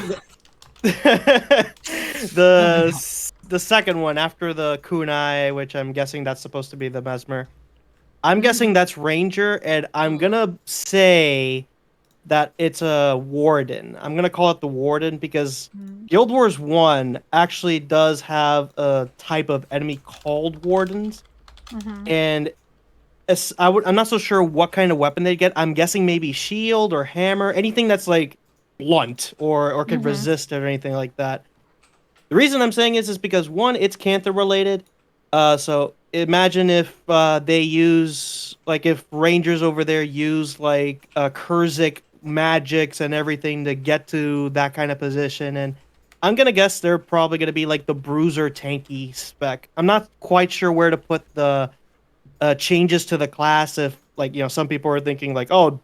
The second one after the kunai, which I'm guessing that's supposed to be the mesmer. I'm guessing that's ranger, and I'm gonna say that it's a warden. I'm gonna call it the warden because Guild Wars 1 actually does have a type of enemy called wardens, and I'm not so sure what kind of weapon they get. I'm guessing maybe shield or hammer, anything that's like blunt or can resist it or anything like that. The reason I'm saying is because one, it's Cantha related. So imagine if they use like if rangers over there use like Kurzik magics and everything to get to that kind of position, and I'm gonna guess they're probably gonna be like the bruiser tanky spec. I'm not quite sure where to put the changes to the class. If like some people are thinking like, oh,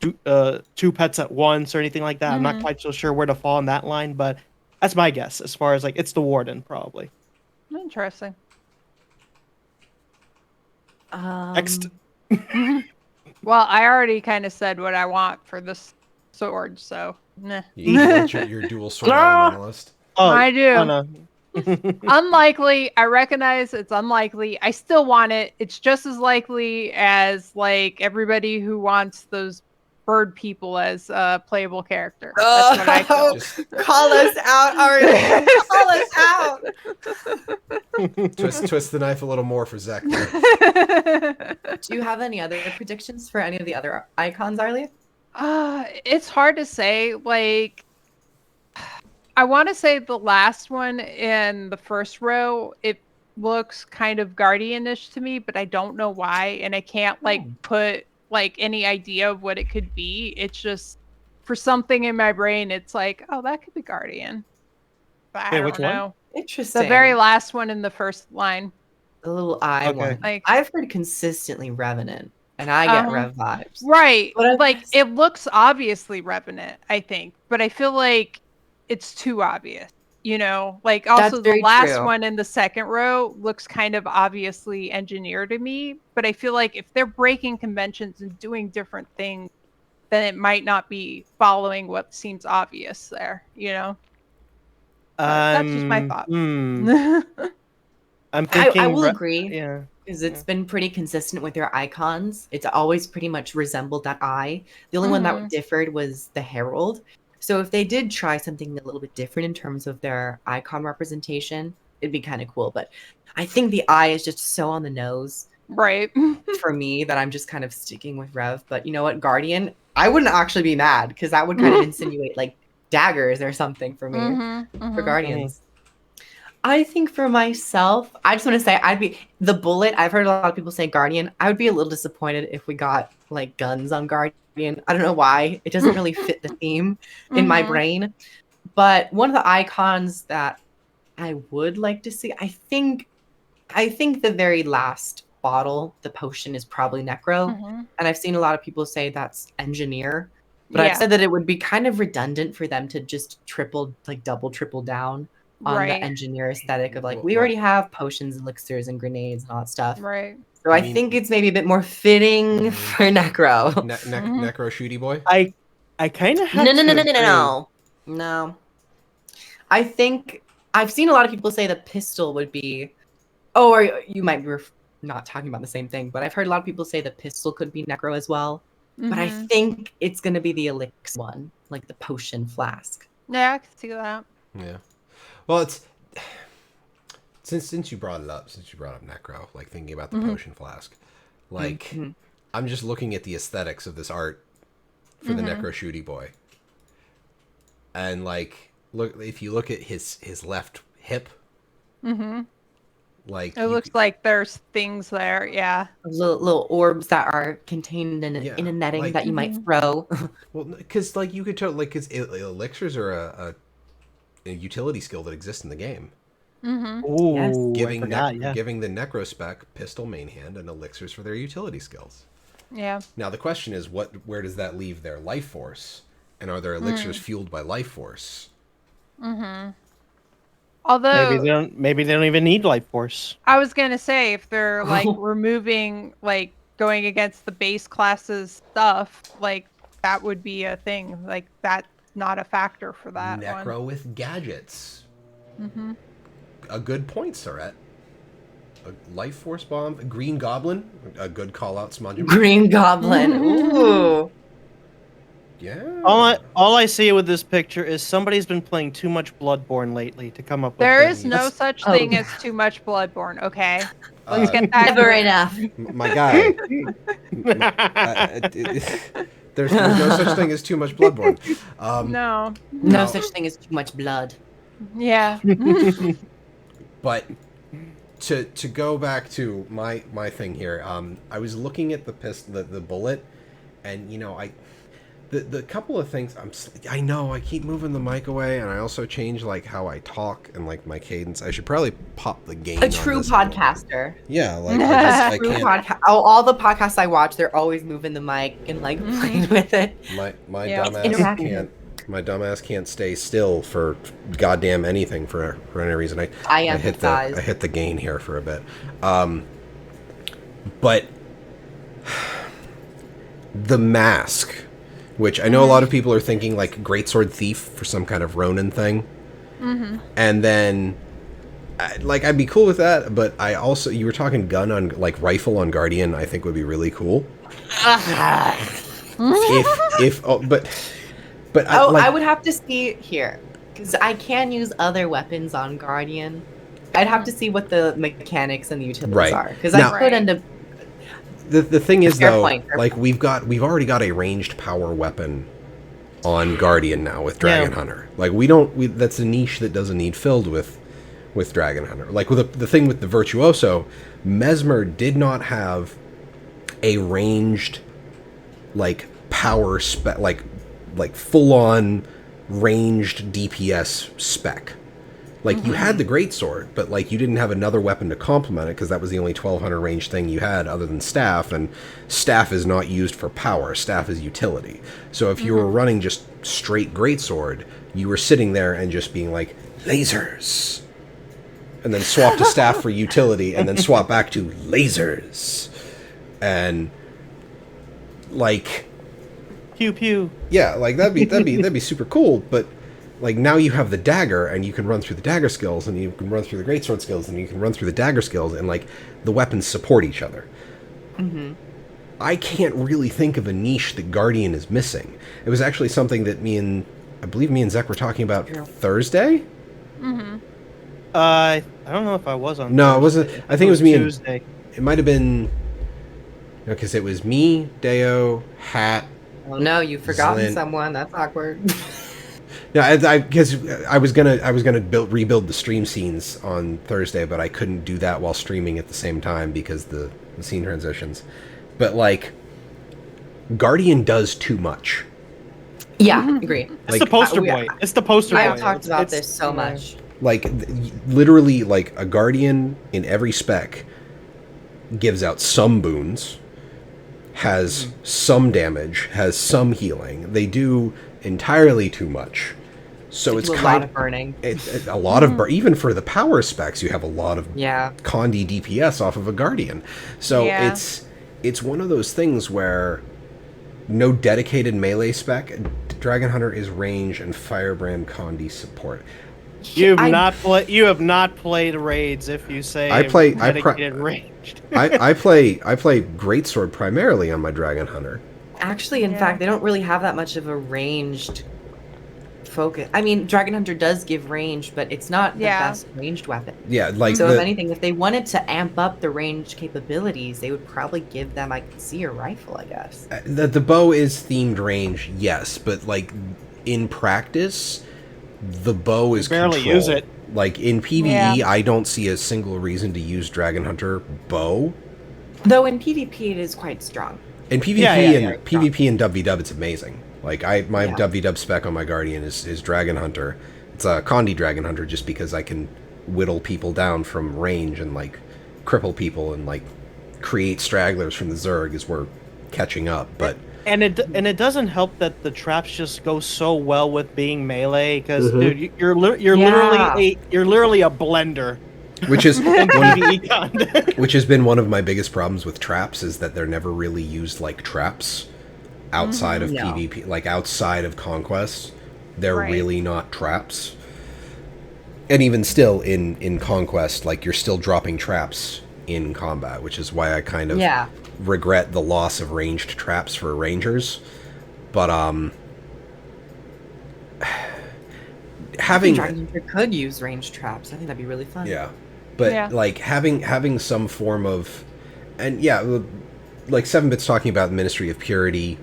two pets at once or anything like that. I'm not quite so sure where to fall in that line, but that's my guess as far as like it's the warden probably. Interesting. Next. Well, I already kind of said what I want for this sword, so nah. You want your dual sword elementalist? Oh, I do. oh, no. Unlikely. I recognize it's unlikely. I still want it. It's just as likely as like everybody who wants those bird people as a playable character. That's what I feel. Just Call us out, Ari. Call us out. twist the knife a little more for Zach. Do you have any other predictions for any of the other icons, Arlie? It's hard to say. Like, I want to say the last one in the first row, it looks kind of guardianish to me, but I don't know why, and I can't like put like any idea of what it could be. It's just for something in my brain, it's like, oh, that could be guardian. But I don't know. Interesting. The very last one in the first line. The little eye one. Like, I've heard consistently Revenant, and I get Rev vibes. Right. But like, it looks obviously Revenant, I think, but I feel like it's too obvious. Like also the last one in the second row looks kind of obviously engineered to me, but I feel like if they're breaking conventions and doing different things, then it might not be following what seems obvious there, That's just my thought. I'm thinking I will agree. Yeah. Because it's been pretty consistent with their icons. It's always pretty much resembled that eye. The only one that differed was the Herald. So if they did try something a little bit different in terms of their icon representation, it'd be kind of cool. But I think the eye is just so on the nose, right? For me, that I'm just kind of sticking with Rev. But you know what, Guardian, I wouldn't actually be mad because that would kind of insinuate like daggers or something for me for Guardians. I think for myself, I just want to say I'd be the bullet. I've heard a lot of people say Guardian. I would be a little disappointed if we got like guns on Guardian. I don't know why. It doesn't really fit the theme in my brain. But one of the icons that I would like to see, I think the very last bottle, the potion, is probably Necro. And I've seen a lot of people say that's Engineer. But I've said that it would be kind of redundant for them to just double, triple down on the Engineer aesthetic of like, we already have potions, elixirs, and grenades and all that stuff. Right. So I think it's maybe a bit more fitting for Necro. Necro shooty boy? I kind of have No. I think I've seen a lot of people say the pistol would be... Oh, or you might be not talking about the same thing, but I've heard a lot of people say the pistol could be Necro as well. But I think it's going to be the elixir one, like the potion flask. Yeah, I can see that. Yeah. Well, it's since you brought it up, Necro, like thinking about the potion flask, like I'm just looking at the aesthetics of this art, for the Necro Shooty Boy. And like, if you look at his left hip, like It looks like there's things there. Yeah. Little orbs that are contained in a netting like- that you might throw. well, because like you could tell, like, because elixirs are a utility skill that exists in the game. Ooh, Yes. Giving I forgot, giving the Necro spec pistol main hand and elixirs for their utility skills. Yeah. Now the question is, where does that leave their life force? And are their elixirs fueled by life force? Although maybe they don't even need life force. I was gonna say, if they're like removing, like going against the base classes stuff, like that would be a thing. Like that's not a factor for that Necro one. with gadgets. A good point, Saret. A life force bomb, a green goblin, a good call out, Smudge. Green Goblin. Ooh. Yeah. All I see with this picture is somebody's been playing too much Bloodborne lately to come up with There things. is no such Oh. thing as too much Bloodborne. Okay, let's get that. Never clear. enough. My guy. There's no such thing as too much Bloodborne. No. No such thing as too much blood. Yeah. But to go back to my thing here, I was looking at the bullet, and the couple of things I know I keep moving the mic away, and I also change like how I talk and like my cadence. I should probably pop the gain. A true podcaster. Yeah, like I True can't. all the podcasts I watch, they're always moving the mic and like playing with it. My Yeah. dumbass Interactive. can't. My dumbass can't stay still for goddamn anything for any reason. I hit the gain here for a bit. But the mask, which I know a lot of people are thinking like Greatsword Thief for some kind of Ronin thing, and then I'd be cool with that. But I also, you were talking gun on like rifle on Guardian, I think would be really cool. But I would have to see here because I can use other weapons on Guardian. I'd have to see what the mechanics and the utilities Right. are because Now- I could end up. the thing is Fair though, point, fair like we've already got a ranged power weapon on Guardian now with Dragon Hunter. Like that's a niche that doesn't need filled with Dragon Hunter. Like with the thing with the Virtuoso, Mesmer did not have a ranged like power spec, like full on ranged DPS spec. Like you had the greatsword, but like you didn't have another weapon to complement it because that was the only 1200 range thing you had other than staff, and staff is not used for power. Staff is utility. So if you were running just straight greatsword, you were sitting there and just being like lasers, and then swap to staff for utility, and then swap back to lasers, and like Pew pew. yeah, like that'd be super cool, but like now you have the dagger and you can run through the dagger skills and you can run through the greatsword skills and you can run through the dagger skills, and like the weapons support each other. I can't really think of a niche that Guardian is missing. It was actually something that I believe me and Zek were talking about Thursday. I don't know if I was on. No, it wasn't. I think it was me and Tuesday. it might have been because it was me, Deo, Hat. Oh no, you've forgotten Zlin. someone. That's awkward. Yeah, because I was gonna rebuild the stream scenes on Thursday, but I couldn't do that while streaming at the same time because the scene transitions. But like, Guardian does too much. Yeah, agree. It's Like, the poster boy. It's the poster boy. I've talked about It's- this so much. Like literally, like a Guardian in every spec gives out some boons, has some damage, has some healing. They do entirely too much. So it's Do a kind lot of burning. It's a lot of even for the power specs, you have a lot of Yeah. Condi DPS off of a Guardian. So Yeah. it's one of those things where no dedicated melee spec. Dragon Hunter is range and Firebrand Condi support. You have not played raids if you say dedicated ranged. I play Greatsword primarily on my Dragon Hunter. Actually, in fact, they don't really have that much of a ranged focus. I mean, Dragon Hunter does give range, but it's not the Yeah. best ranged weapon. Yeah, like So if anything, if they wanted to amp up the range capabilities, they would probably give them, I could see, a rifle, I guess. the bow is themed range, yes, but like in practice, the bow is barely control. use it. Like in PvE, Yeah. I don't see a single reason to use Dragon Hunter bow. Though in PvP, it is quite strong. In PvP Yeah. PvP and WW, it's amazing. Like my Yeah. WW spec on my Guardian is Dragon Hunter. It's a Condi Dragon Hunter just because I can whittle people down from range and like cripple people and like create stragglers from the Zerg as we're catching up. But And it doesn't help that the traps just go so well with being melee because Mhm. dude, you're Yeah. literally a blender which is in one, PvE content. which has been one of my biggest problems with traps is that they're never really used like traps outside of No. PvP, like outside of Conquest. They're Right. really not traps. And even still in Conquest, like you're still dropping traps in combat, which is why I kind of Yeah. regret the loss of ranged traps for rangers. But having Dragon Hunter could use ranged traps. I think that'd be really fun. yeah, but Yeah. like having some form of, and yeah, like 7-Bit's talking about Ministry of Purity,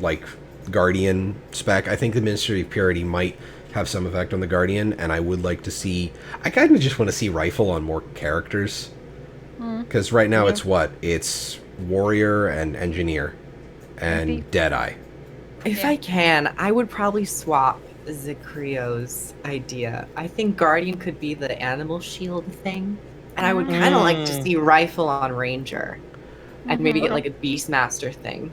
like Guardian spec. I think the Ministry of Purity might have some effect on the Guardian, and I would like to see. I kind of just want to see rifle on more characters, because right now it's warrior and engineer, and Deadeye. If Yeah. I can, I would probably swap ZeKrio's idea. I think Guardian could be the animal shield thing, and I would kind of like to see rifle on Ranger, and maybe get like a Beastmaster thing.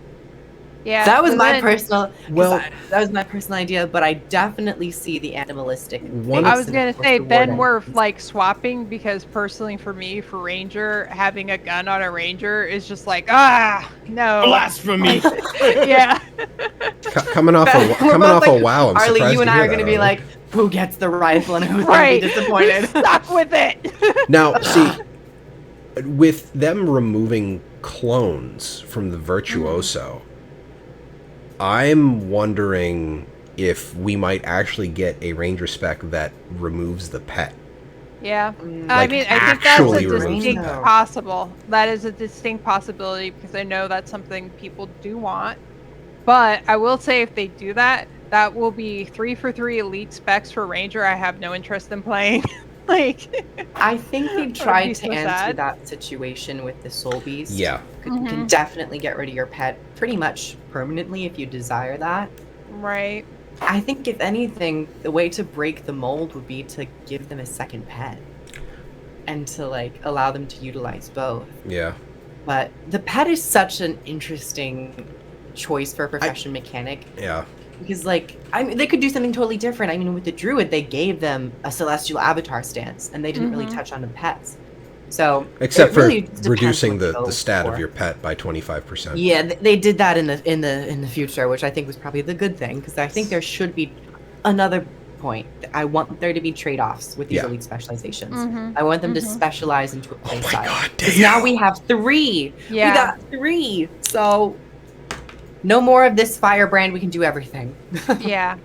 Yeah. That was so my then- personal. Well- That was my personal idea, but I definitely see the animalistic. One- face I was and, gonna of course, say the then warden. we're like swapping because personally for me for Ranger having a gun on a Ranger is just like no Blasphemy. yeah Coming off We're both a like, WoW, I'm Arlie, surprised you and to I hear are that, gonna be Arlie. like, who gets the rifle and who's right gonna be disappointed? stuck with it Now, see, with them removing clones from the Virtuoso, I'm wondering if we might actually get a Ranger spec that removes the pet. yeah Mm, I Like, mean I think that's actually a removes distinct the pet. possible that is a distinct possibility because I know that's something people do want, but I will say if they do that that will be 3 for 3 elite specs for Ranger I have no interest in playing like I think they That would tried be to so answer sad. that situation with the Soul Beast. Yeah. You can definitely get rid of your pet pretty much permanently if you desire that. right I think if anything, the way to break the mold would be to give them a second pet. And to like allow them to utilize both. Yeah. But the pet is such an interesting choice for a profession mechanic. Yeah. Because like I mean they could do something totally different. I mean with the druid they gave them a celestial avatar stance and they didn't really touch on the pets. So Except it for really depends reducing what the you go stat of for. your pet by 25%. Yeah, they did that in the future, which I think was probably the good thing because I think there should be another point. I want there to be trade-offs with these Yeah. elite specializations. Mhm. I want them to specialize into a play Oh my style. God, Because now damn. we have 3. Yeah. We got 3. So no more of this firebrand. We can do everything. yeah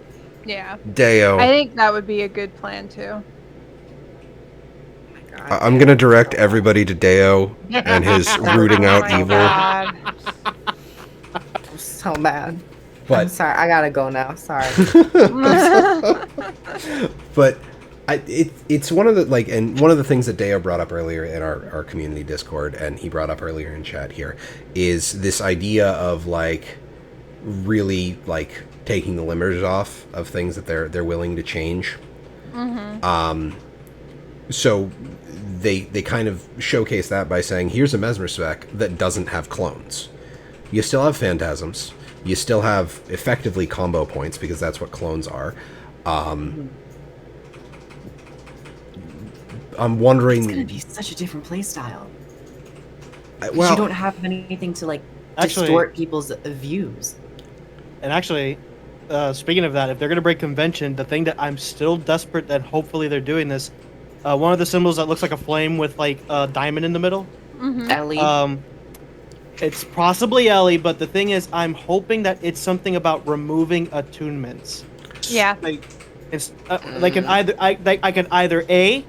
Deo. I think that would be a good plan too. I'm going to direct everybody to Deo and his rooting out Oh my evil. God. I'm so mad. I'm But sorry. I gotta go now. Sorry. but it's one of the like, and one of the things that Deo brought up earlier in our community Discord, and he brought up earlier in chat here, is this idea of like really like taking the limiters off of things that they're willing to change. So they kind of showcase that by saying, here's a Mesmer spec that doesn't have clones. You still have phantasms. You still have effectively combo points because that's what clones are. I'm wondering. It's gonna be such a different play style. Because Well, you don't have anything to like Actually- distort people's views. And actually, speaking of that, if they're going to break convention, the thing that I'm still desperate that hopefully they're doing this, one of the symbols that looks like a flame with like a diamond in the middle, Ellie. it's possibly Ellie, but the thing is, I'm hoping that it's something about removing attunements. Yeah. Like, they can either I can either A,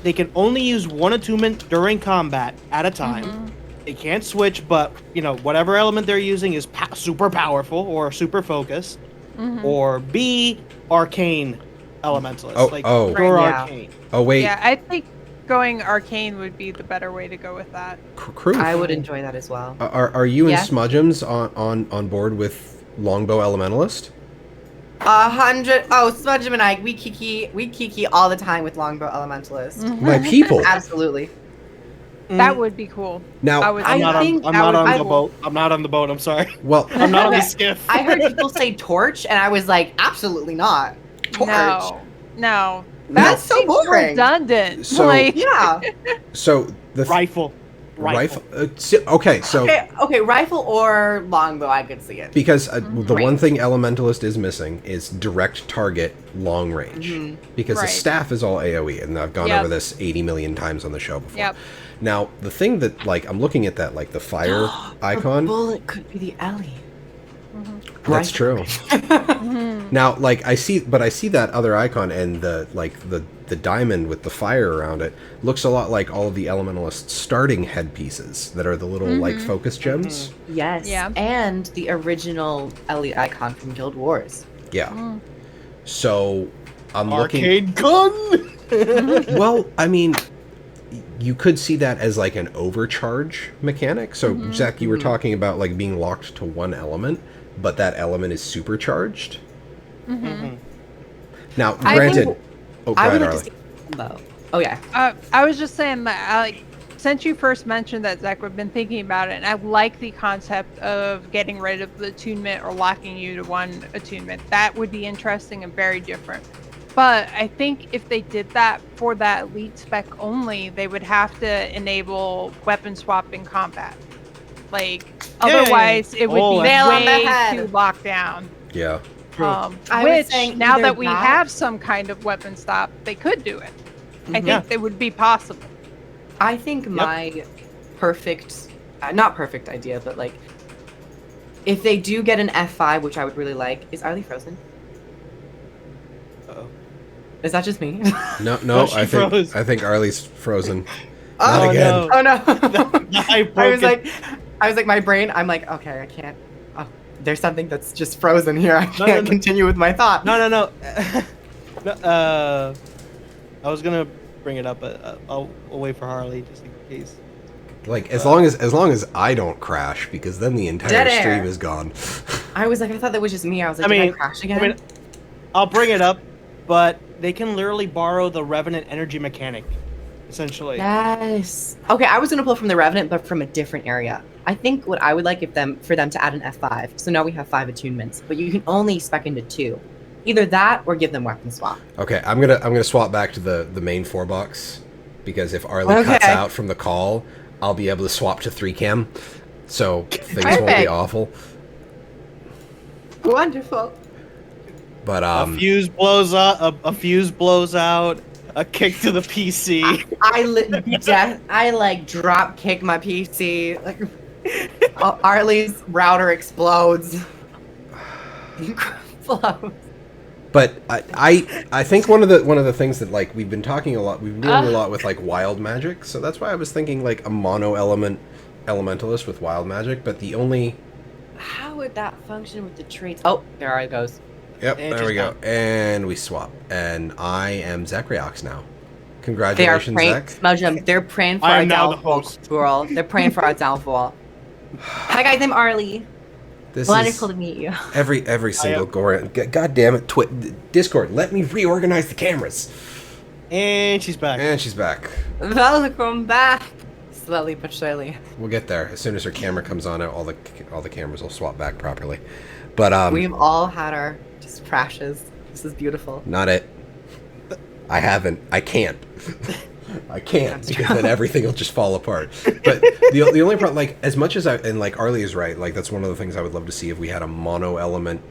they can only use one attunement during combat at a time. Mm-hmm. They can't switch, but whatever element they're using is super powerful or super focused. Mm-hmm. Or B, arcane elementalist. Oh. pure Right, yeah. arcane. Oh wait, Yeah, I think going arcane would be the better way to go with that. Kroof, I would enjoy that as well. Are you and Yeah. Smudgems on board with Longbow Elementalist? 100. Oh, Smudgem and I, we kiki all the time with Longbow Elementalist. Mhm. My people. Absolutely. That would be cool. Now, I would. I I'm not, think on, that I'm not would- on the boat. I'm not on the boat. I'm sorry. well, I'm not on the Okay. skiff. I heard people say torch, and I was like, absolutely not. Torch. No. That's so seems boring. redundant. So- like, Yeah. so the Rifle. okay, so Okay, rifle or longbow, I could see it. because the one Range. thing Elementalist is missing is direct target long range. Mhm. Because the Right. staff is all AoE, and I've gone Yep. over this 80 million times on the show before. Yep. Now, the thing that, like, I'm looking at that, like, the fire The icon. bullet could be the Ellie. That's true. Mhm. Now, like, I see that other icon, and the diamond with the fire around it looks a lot like all of the Elementalist starting headpieces that are the little, like, focus gems. Yes. Yeah. And the original Ellie icon from Guild Wars. Yeah. Mm. So, I'm looking... Arcade gun. Well, I mean, you could see that as like an overcharge mechanic. So, Zach, you were talking about like being locked to one element, but that element is supercharged. Mhm. Now, I granted, think- go I ahead, would like to Arlie. see combo. Oh yeah. I was just saying that, since you first mentioned that, Zach, we've been thinking about it, and I like the concept of getting rid of the attunement or locking you to one attunement. That would be interesting and very different. But I think if they did that for that elite spec only, they would have to enable weapon swap in combat. Like, Yeah. otherwise it would Oh, be nail on the way head. too locked down. Yeah. I was Which, saying now either that we that- have some kind of weapon stop, they could do it. I think Yeah. it would be possible. I think my perfect, not perfect idea, but like, if they do get an F5, which I would really like, is Arlie frozen? Uh-oh. Is that just me? No, No, she I froze. think Arlie's frozen. Oh, Not again. no. Oh no! I broke I was like, my brain. I'm like, okay, I can't. Oh, there's something that's just frozen here. I No, can't no. continue with my thought. No. No, I was gonna bring it up, but I'll wait for Harley just in case. Like as long as I don't crash, because then the entire Dead air. stream is gone. I was like, I thought that was just me. I was like, I did I mean- crash I again? mean, I'll bring it up, but they can literally borrow the Revenant energy mechanic, essentially. Yes. Okay, I was gonna pull from the Revenant, but from a different area. I think what I would like for them to add an F5. So now we have 5 attunements, but you can only spec into 2. Either that or give them weapon swap. Okay, I'm gonna swap back to the main 4 box, because if Arlie cuts Okay. out from the call, I'll be able to swap to 3 cam, so things won't be Perfect. awful. Wonderful. But A fuse blows out. A fuse blows out. A kick to the PC. I like drop kick my PC. Like Arlie's router explodes. Flows. But I think one of the things that like we've been talking a lot, we've been dealing a lot with like wild magic, so that's why I was thinking like a mono element elementalist with wild magic. But the only How would that function with the traits? Oh, there it goes. yep, And there we she's go, and we swap, and I am ZeKrioX now. They are Congratulations, praying. Zach. Smudgem, they're praying for I our am now the downfall, host. girl. They're praying for our downfall. Hi guys, I'm Arlie. This Wonderful is to meet you. every single God damn it, Discord, let me reorganize the cameras. And she's back. And she's back. Welcome back. Slowly but surely. We'll get there as soon as her camera comes on. All the cameras will swap back properly. But We've all had our just crashes. This is beautiful. not it. I haven't. I can't. I can't, That's because true. then everything will just fall apart. But the only problem, like, as much as and like Arlie is right, like that's one of the things I would love to see if we had a mono element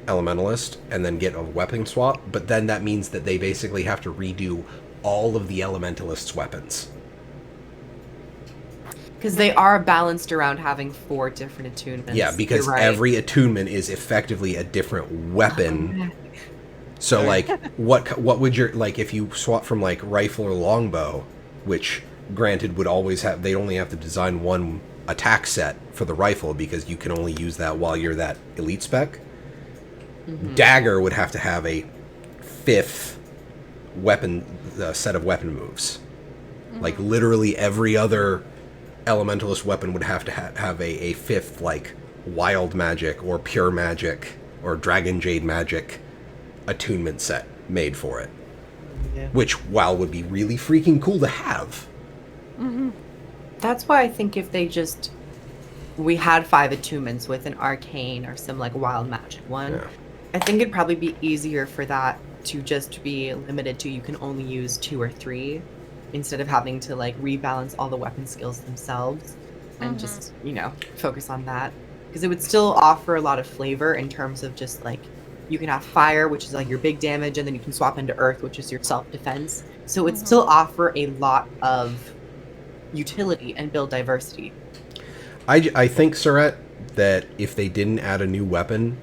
elementalist and then get a weapon swap. But then that means that they basically have to redo all of the elementalist's weapons. Because they are balanced around having 4 different attunements. Yeah, because You're right. every attunement is effectively a different weapon. So like, what would your, like, if you swap from like rifle or longbow, which granted would always have, they only have to design one attack set for the rifle because you can only use that while you're that elite spec. Dagger would have to have a 5th weapon set of weapon moves. Like literally every other elementalist weapon would have to have a 5th like wild magic or pure magic or dragon jade magic attunement set made for it. Yeah. Which, while would be really freaking cool to have. That's why I think if we had 5 attunements with an arcane or some like wild magic one, Yeah. I think it'd probably be easier for that to just be limited to you can only use 2 or 3 instead of having to like rebalance all the weapon skills themselves and just, focus on that. Because it would still offer a lot of flavor in terms of just like you can have fire, which is like your big damage, and then you can swap into earth, which is your self-defense. So it would still offer a lot of utility and build diversity. I think, Surette, that if they didn't add a new weapon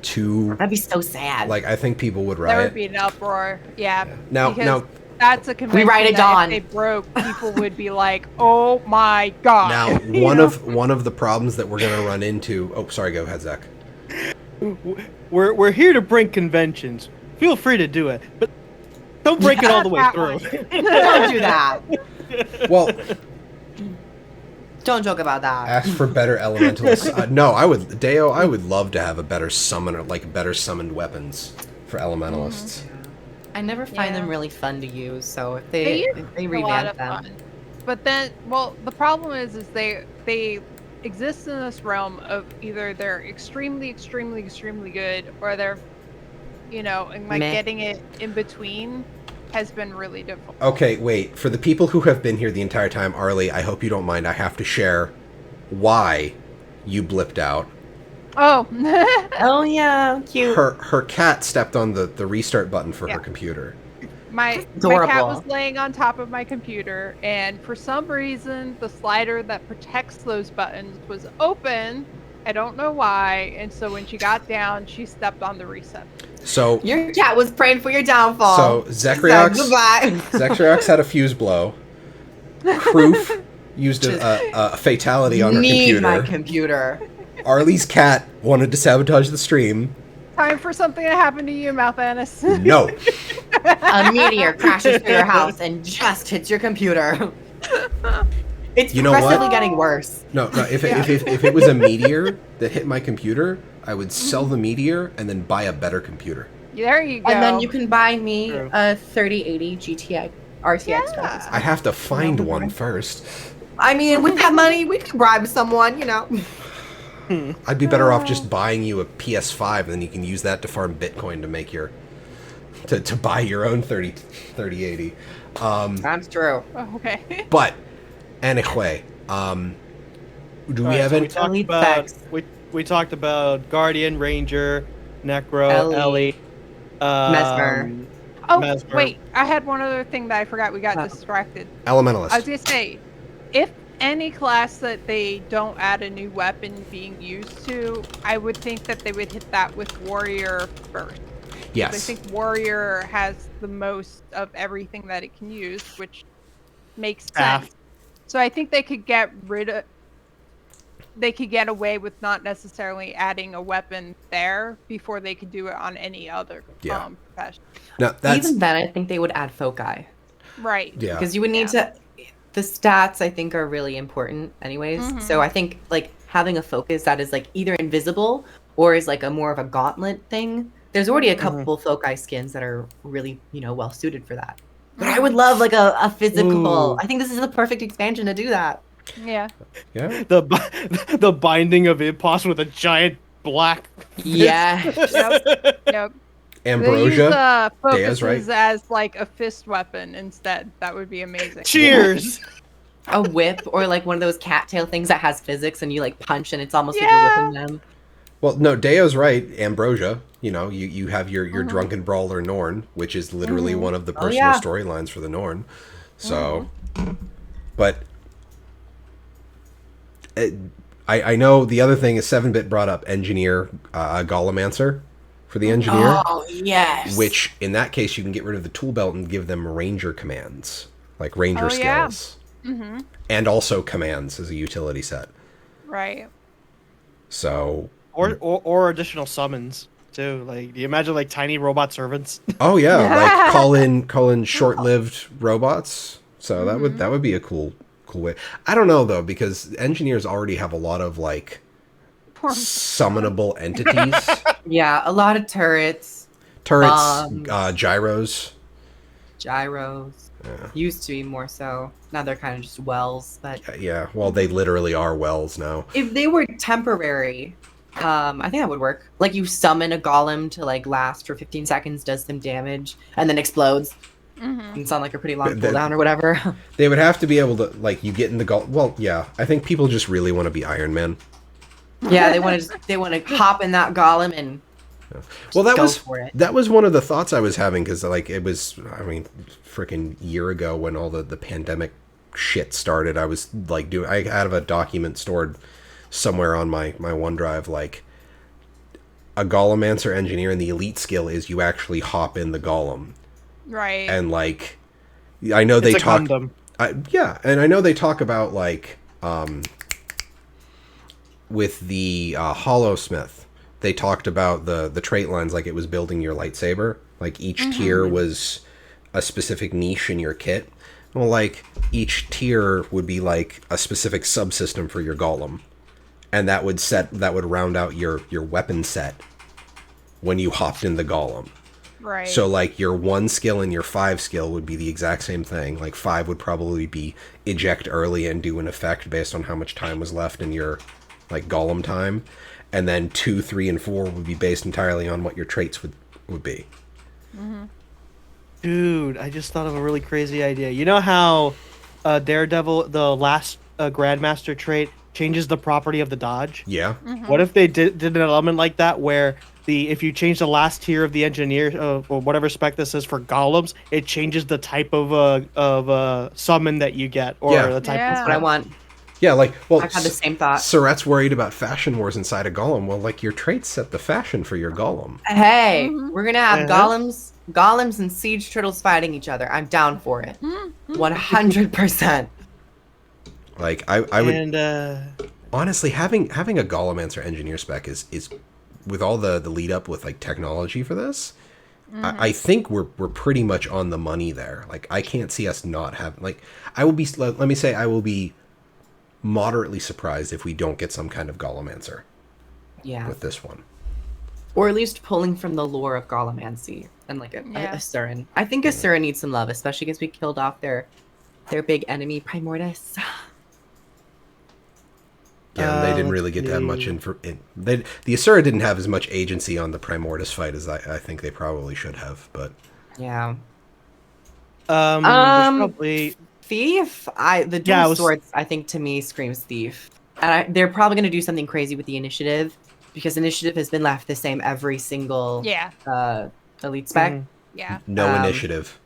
to, That'd be so sad. like, I think people would There riot. would be an uproar. Yeah. Now, because that's a convention write it that down. if they broke, people would be like, "Oh my god!" now You one know? of the problems that we're gonna run into. Oh, sorry. Go ahead, Zach. We're here to bring conventions. Feel free to do it, but don't break it all the way That through. Don't do that. Well, Don't joke about that. ask for better elementals. No, I would, Deo. I would love to have a better summoner, like better summoned weapons for elementalists. I never find them Yeah. really fun to use, so if They they used if they to be a lot revamp of them. fun. But then, well, the problem is they exist in this realm of either they're extremely, extremely, extremely good, or they're, and like Meh. getting it in between has been really difficult. Okay, wait. For the people who have been here the entire time, Arlie, I hope you don't mind. I have to share why you blipped out. Oh, Oh yeah, cute. Her cat stepped on the restart button for Yeah. her computer. my cat Adorable. was laying on top of my computer, and for some reason, the slider that protects those buttons was open. I don't know why, and so when she got down, she stepped on the reset. So Your cat was praying for your downfall. So Said ZeKrioX goodbye. ZeKrioX had a fuse blow. Kroof used a fatality on her Need my computer. computer. Arlie's cat wanted to sabotage the stream. Time for something to happen to you, Malthanis. No. A meteor crashes through your house and just hits your computer. It's You know what? progressively getting worse. No. If it was a meteor that hit my computer, I would sell the meteor and then buy a better computer. There you go. And then you can buy me True. a 3080 GTX RTX Yeah. graphics. I have to find one first. I mean, with that money, we could bribe someone, I'd be better off just buying you a PS5 and then you can use that to farm Bitcoin to make your to buy your own 3080. That's true. Oh, okay. But anyway, do we Alright, have so any? we talked Elite about specs. we talked about Guardian, Ranger, Necro, Ellie. Ellie, Mesmer. Oh, Mesmer. wait. I had one other thing that I forgot. We got distracted. Elementalist. I was going to say, if any class that they don't add a new weapon being used to, I would think that they would hit that with Warrior first. I Yes. think Warrior has the most of everything that it can use, which makes Ah. sense. So I think they could get away with not necessarily adding a weapon there before they could do it on any other Yeah. profession. No, that's Even then, I think they would add foci. Right. yeah. Because you would need to. The stats, I think, are really important, anyways. So I think like having a focus that is like either invisible or is like a more of a gauntlet thing. There's already a couple foci skins that are really, well suited for that. But I would love like a physical. Ooh. I think this is the perfect expansion to do that. Yeah. Yeah. the binding of Impos with a giant black. Yeah. Yep. They use Ambrosia. focuses right? as like a fist weapon instead. That would be amazing. Cheers. A whip or like one of those cattail things that has physics and you like punch and it's almost like Yeah. you're whipping them. Well, no, Deo's right. Ambrosia. You have your drunken brawler Norn, which is literally one of the personal yeah. storylines for the Norn. So, but I know the other thing is 7-Bit brought up engineer Golemancr for the engineer, Oh yes. which in that case you can get rid of the tool belt and give them ranger commands, like ranger yeah. skills, Mhm. and also commands as a utility set. Right. So, Or additional summons too. Like, do you imagine like tiny robot servants? oh yeah, like call in short-lived robots. So that would be a cool way. I don't know though, because engineers already have a lot of like summonable entities, Yeah, a lot of turrets, turrets, gyros. gyros. Yeah. Used to be more so. Now they're kind of just wells. But Yeah, well, they literally are wells now. if they were temporary, I think that would work. Like you summon a golem to like last for 15 seconds, does some damage, and then explodes. Mhm. And sound like a pretty long The- cooldown or whatever. They would have to be able to, like, you get in the well, yeah. I think people just really want to be Iron Man. Yeah, they want to hop in that golem and Well, that go was for it. that was one of the thoughts I was having, because like it was, I mean, freaking year ago when all the pandemic shit started. I was like I have a document stored somewhere on my OneDrive, like a Golemancr engineer, and the elite skill is you actually hop in the golem, Right. and like I know they It's a talk. Gundam. Yeah, and I know they talk about like with the Hollowsmith, they talked about the trait lines like it was building your lightsaber. Like each tier was a specific niche in your kit. Well, like each tier would be like a specific subsystem for your golem, and that would round out your weapon set when you hopped in the golem. Right. So like your 1 skill and your 5 skill would be the exact same thing. Like 5 would probably be eject early and do an effect based on how much time was left in your like golem time, and then 2, 3, and 4 would be based entirely on what your traits would be. Dude, I just thought of a really crazy idea. You know how Daredevil, the last Grandmaster trait, changes the property of the dodge? Yeah. What if they did an element like that where if you change the last tier of the engineer or whatever spec this is for golems, it changes the type of summon that you get, or Yeah. the type Yeah. That's what I want. Yeah, like, well, I've had the same thought. Surratt's worried about fashion wars inside a golem. Well, like, your traits set the fashion for your golem. Hey, we're gonna have Uh-huh. golems and siege turtles fighting each other. I'm down for it. Mhm. 100%. Like, I would And honestly having a Golemancr engineer spec is with all the lead up with like technology for this. I think we're pretty much on the money there. Like, I can't see us not having, like, let me say I will be moderately surprised if we don't get some kind of Golemancr Yeah. with this one. Or at least pulling from the lore of Golomancy and like a Surin. I think a Surin needs some love, especially because we killed off their big enemy Primordius. Yeah, and they didn't really get that much the Asura didn't have as much agency on the Primordus fight as I think they probably should have, but Yeah. there's probably Thief. The dual swords, I think, to me screams thief, and they're probably going to do something crazy with the initiative, because initiative has been left the same every single elite spec. Yeah. no initiative.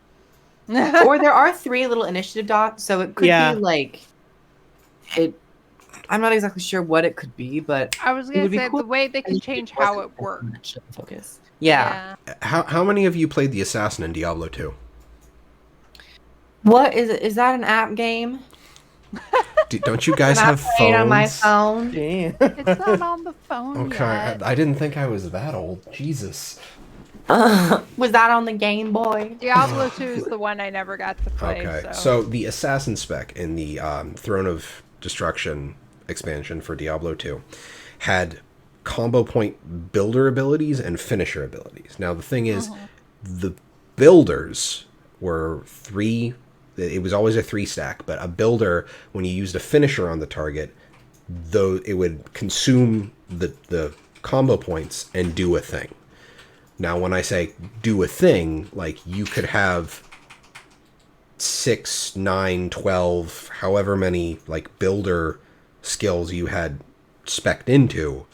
Or there are 3 little initiative dots, so it could be like it. I'm not exactly sure what it could be, but I was it gonna would be say cool the way they if could change wasn't how it as worked. much of a focus. Yeah. How many of you played the Assassin in Diablo 2? What is it? Is that an app game? Don't you guys Can I have play phones? it on my phone? damn. It's not on the phone Okay, yet. I didn't think I was that old. Jesus. Was that on the Game Boy? Diablo 2 is the one I never got to play. Okay, So, so the Assassin spec in the Throne of Destruction expansion for Diablo 2 had combo point builder abilities and finisher abilities. Now, the thing is, the builders were 3. It was always a 3 stack, but a builder, when you used a finisher on the target, though it would consume the combo points and do a thing. Now, when I say do a thing, like, you could have 6, 9, 12, however many like builder skills you had spec'd into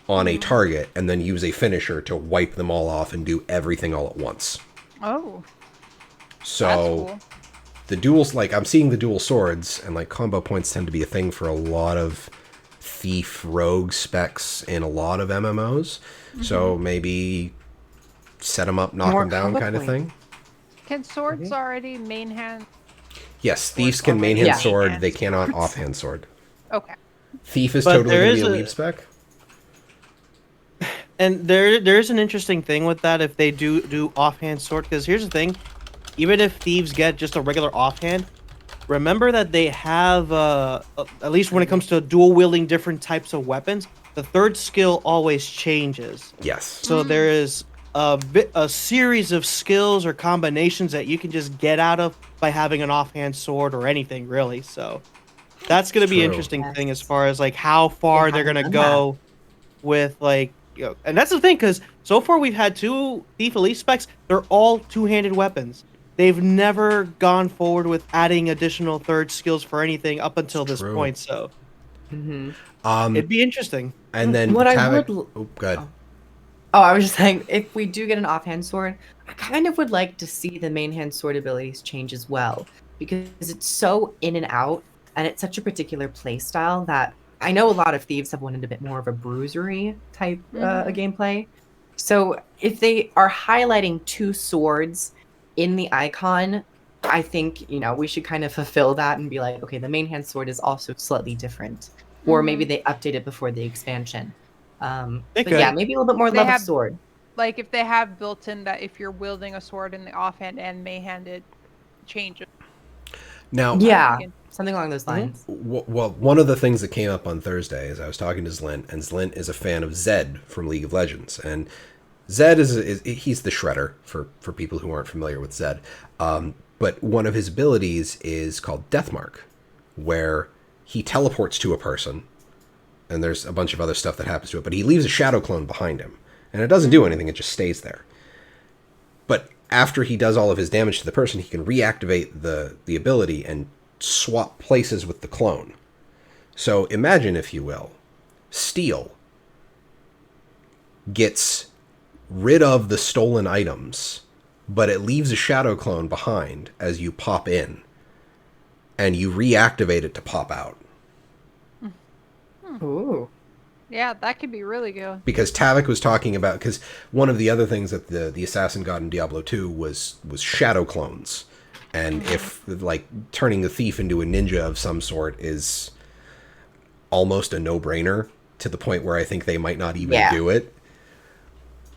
on a target, and then use a finisher to wipe them all off and do everything all at once. oh, So that's cool. the duals, like, I'm seeing the dual swords, and like combo points tend to be a thing for a lot of thief rogue specs in a lot of MMOs. So maybe set them up, knock More them down combo kind of point. thing. Can swords already main hand? Yes, thieves can already main hand Yeah. sword. main They hand cannot swords. offhand sword. Okay. Thief is But totally there going to be a is weeb spec. And there's an interesting thing with that if they do offhand sword, because here's the thing, even if thieves get just a regular offhand, remember that they have at least when it comes to dual wielding different types of weapons, the third skill always changes. Yes. So there is a series of skills or combinations that you can just get out of by having an offhand sword or anything really. So that's going to be an True. interesting thing as Yes. far as like how far they're going haven't to done that. go with like, you know, and that's the thing, because so far we've had 2 Thief Elite specs. They're all two-handed weapons. They've never gone forward with adding additional third skills for anything up until this True. point. So Mm-hmm. it'd be interesting. And then What I Tavik... would Oh, good. Oh, I was just saying, if we do get an offhand sword, I kind of would like to see the main hand sword abilities change as well, because it's so in and out, and it's such a particular play style that I know a lot of thieves have wanted a bit more of a bruisery type gameplay. So if they are highlighting 2 swords in the icon, I think, we should kind of fulfill that and be like, okay, the main hand sword is also slightly different. Or maybe they update it before the expansion. They But yeah, could. maybe a little bit more They love have- of sword. Like if they have built in that if you're wielding a sword in the offhand and main handed, changes. Now, Yeah, thinking- something along those lines. well, one of the things that came up on Thursday is I was talking to Zlint, and Zlint is a fan of Zed from League of Legends, and Zed is he's the Shredder for people who aren't familiar with Zed. But one of his abilities is called Deathmark, where he teleports to a person, and there's a bunch of other stuff that happens to it, but he leaves a shadow clone behind him, and it doesn't do anything; it just stays there. But after he does all of his damage to the person, he can reactivate the ability and swap places with the clone. So imagine, if you will, Steel gets rid of the stolen items, but it leaves a shadow clone behind as you pop in, and you reactivate it to pop out. Ooh. Yeah, that could be really good. Because Tavik was talking about, because one of the other things that the assassin got in Diablo 2 was shadow clones. And if, like, turning the thief into a ninja of some sort is almost a no-brainer, to the point where I think they might not even do it.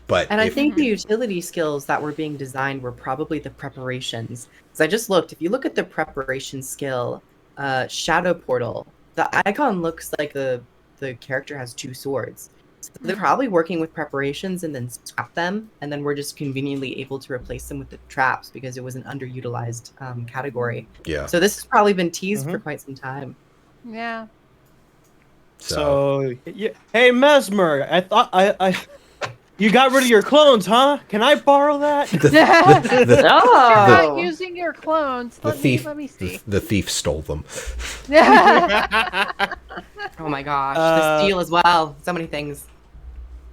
But And I think the utility skills that were being designed were probably the preparations. Because I just looked, if you look at the preparation skill, Shadow Portal, the icon looks like the character has 2 swords. So they're probably working with preparations and then scrap them, and then we're just conveniently able to replace them with the traps because it was an underutilized category. yeah. So this has probably been teased for quite some time. Yeah. So yeah. Hey Mesmer, I thought I you got rid of your clones, huh? Can I borrow that? You're not Oh, using your clones. The thief, Let me see. the thief stole them. oh my gosh, the steel as well. So many things.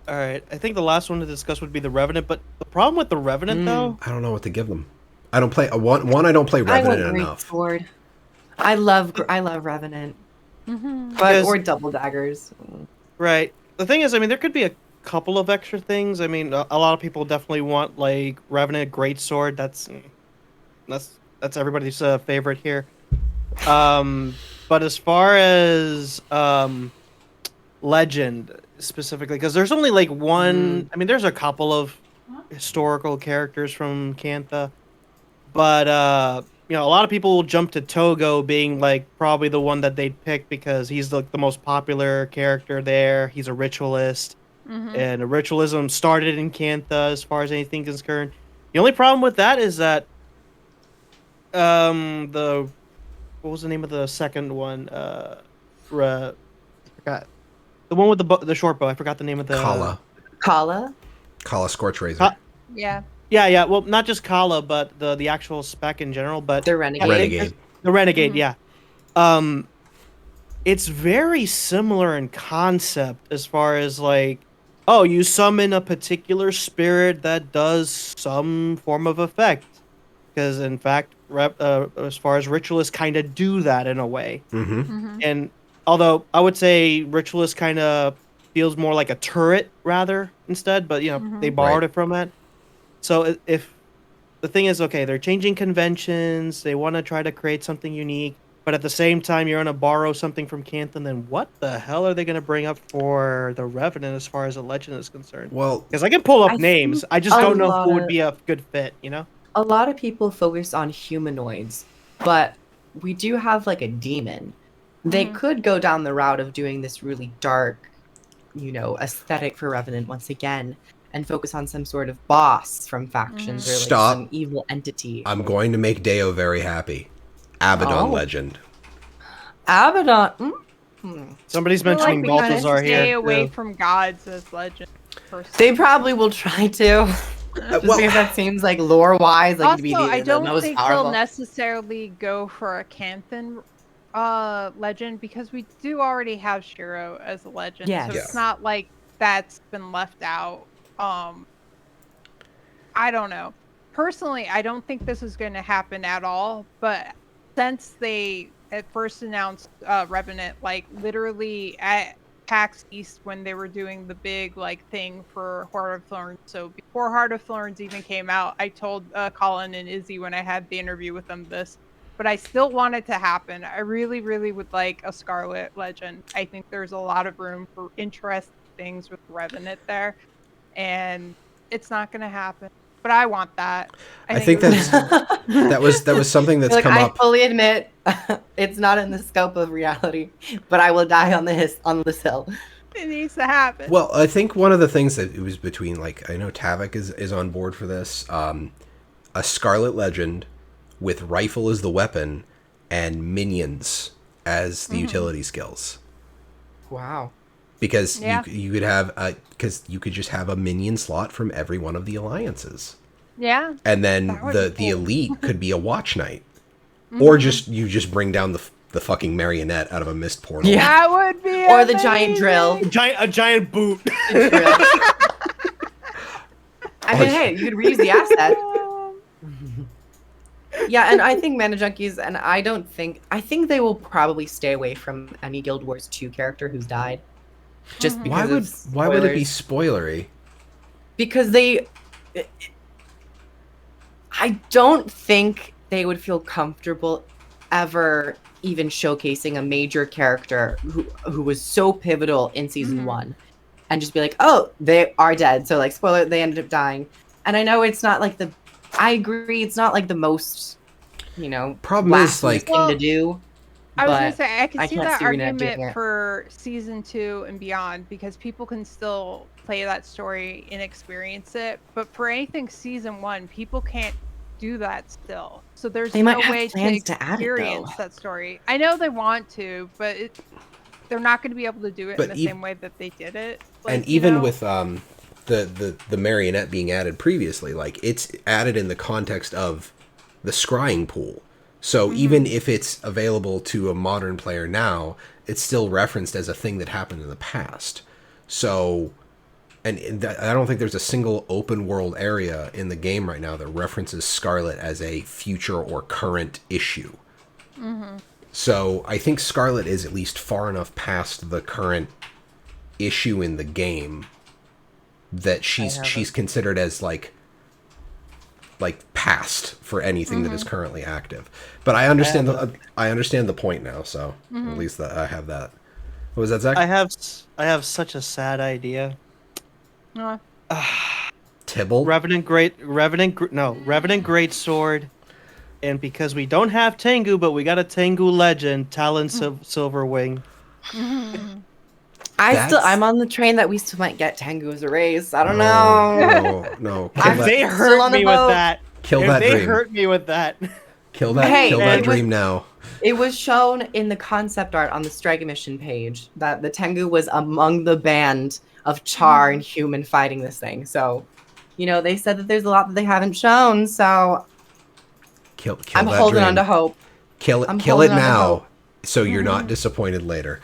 All right, I think the last one to discuss would be the Revenant, but the problem with the Revenant though, I don't know what to give them. I don't play one. I don't play I Revenant want Great enough. Sword. I love Revenant, but Because- or Double Daggers. right? The thing is, I mean, there could be a couple of extra things. I mean, a lot of people definitely want like Revenant Greatsword. That's everybody's favorite here. But as far as Legend specifically, because there's only like one. I mean, there's a couple of historical characters from Cantha, but you know, a lot of people will jump to Togo being like probably the one that they'd pick because he's like the most popular character there. He's a ritualist. And ritualism started in Cantha as far as anything is concerned. The only problem with that is that what was the name of the second one? I forgot. The one with the short bow. I forgot the name of the Kala Kala, Scorch Razor. Yeah. Yeah. Well, not just Kala, but the actual spec in general. But the Renegade. Renegade. the Renegade, yeah. It's very similar in concept as far as like, oh, you summon a particular spirit that does some form of effect. Because in fact, as far as ritualists kind of do that in a way. Mm-hmm. And Although I would say Ritualist kind of feels more like a turret rather instead, but they borrowed Right. it from that. So if the thing is, okay, they're changing conventions, they want to try to create something unique, but at the same time you're going to borrow something from Canthan, then what the hell are they going to bring up for the Revenant as far as a legend is concerned? Well, Because I can pull up I names, think I just a don't know lot who would of- be a good fit, you know? A lot of people focus on humanoids, but we do have like a demon. They could go down the route of doing this really dark, aesthetic for Revenant once again, and focus on some sort of boss from factions or like Stop. some evil entity. I'm going to make Deo very happy. Abaddon Oh. Legend. Abaddon. Somebody's I feel like mentioning we kinda Balthazar stay here. away too. from gods as legends. personally. They probably will try to. Just well- because that seems like lore-wise, like to be Also, the, I the don't most think powerful. they'll necessarily go for a Canthan legend because we do already have Shiro as a legend. Yes. So Yeah. it's not like that's been left out. I don't know. Personally, I don't think this is going to happen at all. But since they at first announced Revenant, like literally at PAX East when they were doing the big like thing for Heart of Thorns. So before Heart of Thorns even came out, I told Colin and Izzy when I had the interview with them this, but I still want it to happen. I really, really would like a Scarlet Legend. I think there's a lot of room for interesting things with Revenant there, and it's not going to happen. But I want that. I think it would that's be- that was something that's Like, come I up. fully admit it's not in the scope of reality, but I will die on this hill. it needs to happen. Well, I think one of the things that it was between, like, I know Tavik is on board for this. A Scarlet Legend with rifle as the weapon and minions as the utility skills. Wow. Because Yeah. you could have because you could just have a minion slot from every one of the alliances, Yeah. and then That would the be cool. elite could be a watch knight, or just you just bring down the fucking marionette out of a mist portal. Yeah. That would be Or the giant drill. A giant boot. I mean, hey, you could reuse the asset. Yeah, and I think Mana Junkies, and I think they will probably stay away from any Guild Wars 2 character who's died. Just because Why would it be spoilers. spoilery? Because I don't think they would feel comfortable ever even showcasing a major character who was so pivotal in season 1 and just be like, oh, they are dead. So like, spoiler, they ended up dying. And I know it's not like I agree, it's not like the most, Problem is, blasphemous like- thing to do. I was but gonna say I can I see can't that see Rena doing argument it. for season 2 and beyond because people can still play that story and experience it. But for anything season 1, people can't do that still. So there's They no might have way to plans to add it, though. experience that story. I know they want to, but they're not going to be able to do it But in the same way that they did it. And Like, you even know? with the marionette being added previously, like, it's added in the context of the scrying pool. So even if it's available to a modern player now, it's still referenced as a thing that happened in the past. So, and I don't think there's a single open world area in the game right now that references Scarlet as a future or current issue. So I think Scarlet is at least far enough past the current issue in the game that she's considered as like past for anything that is currently active. But I understand I understand the point now, so at least that I have that. What was that, Zach? I have such a sad idea. Tibble? Revenant Great Sword, and because we don't have Tengu, but we got a Tengu legend, Talon Silverwing. I'm on the train that we still might get Tengu as a race. I don't know. No. I'm If they still hurt on the me with boat. that, Kill if that they dream. hurt me with that, Kill that Hey, it was- dream now. It was shown in the concept art on the Strike Emission page that the Tengu was among the band of Char and Human fighting this thing. So, they said that there's a lot that they haven't shown. So Kill I'm that holding dream. on to hope. Kill I'm it holding on to now, hope. so you're not disappointed later.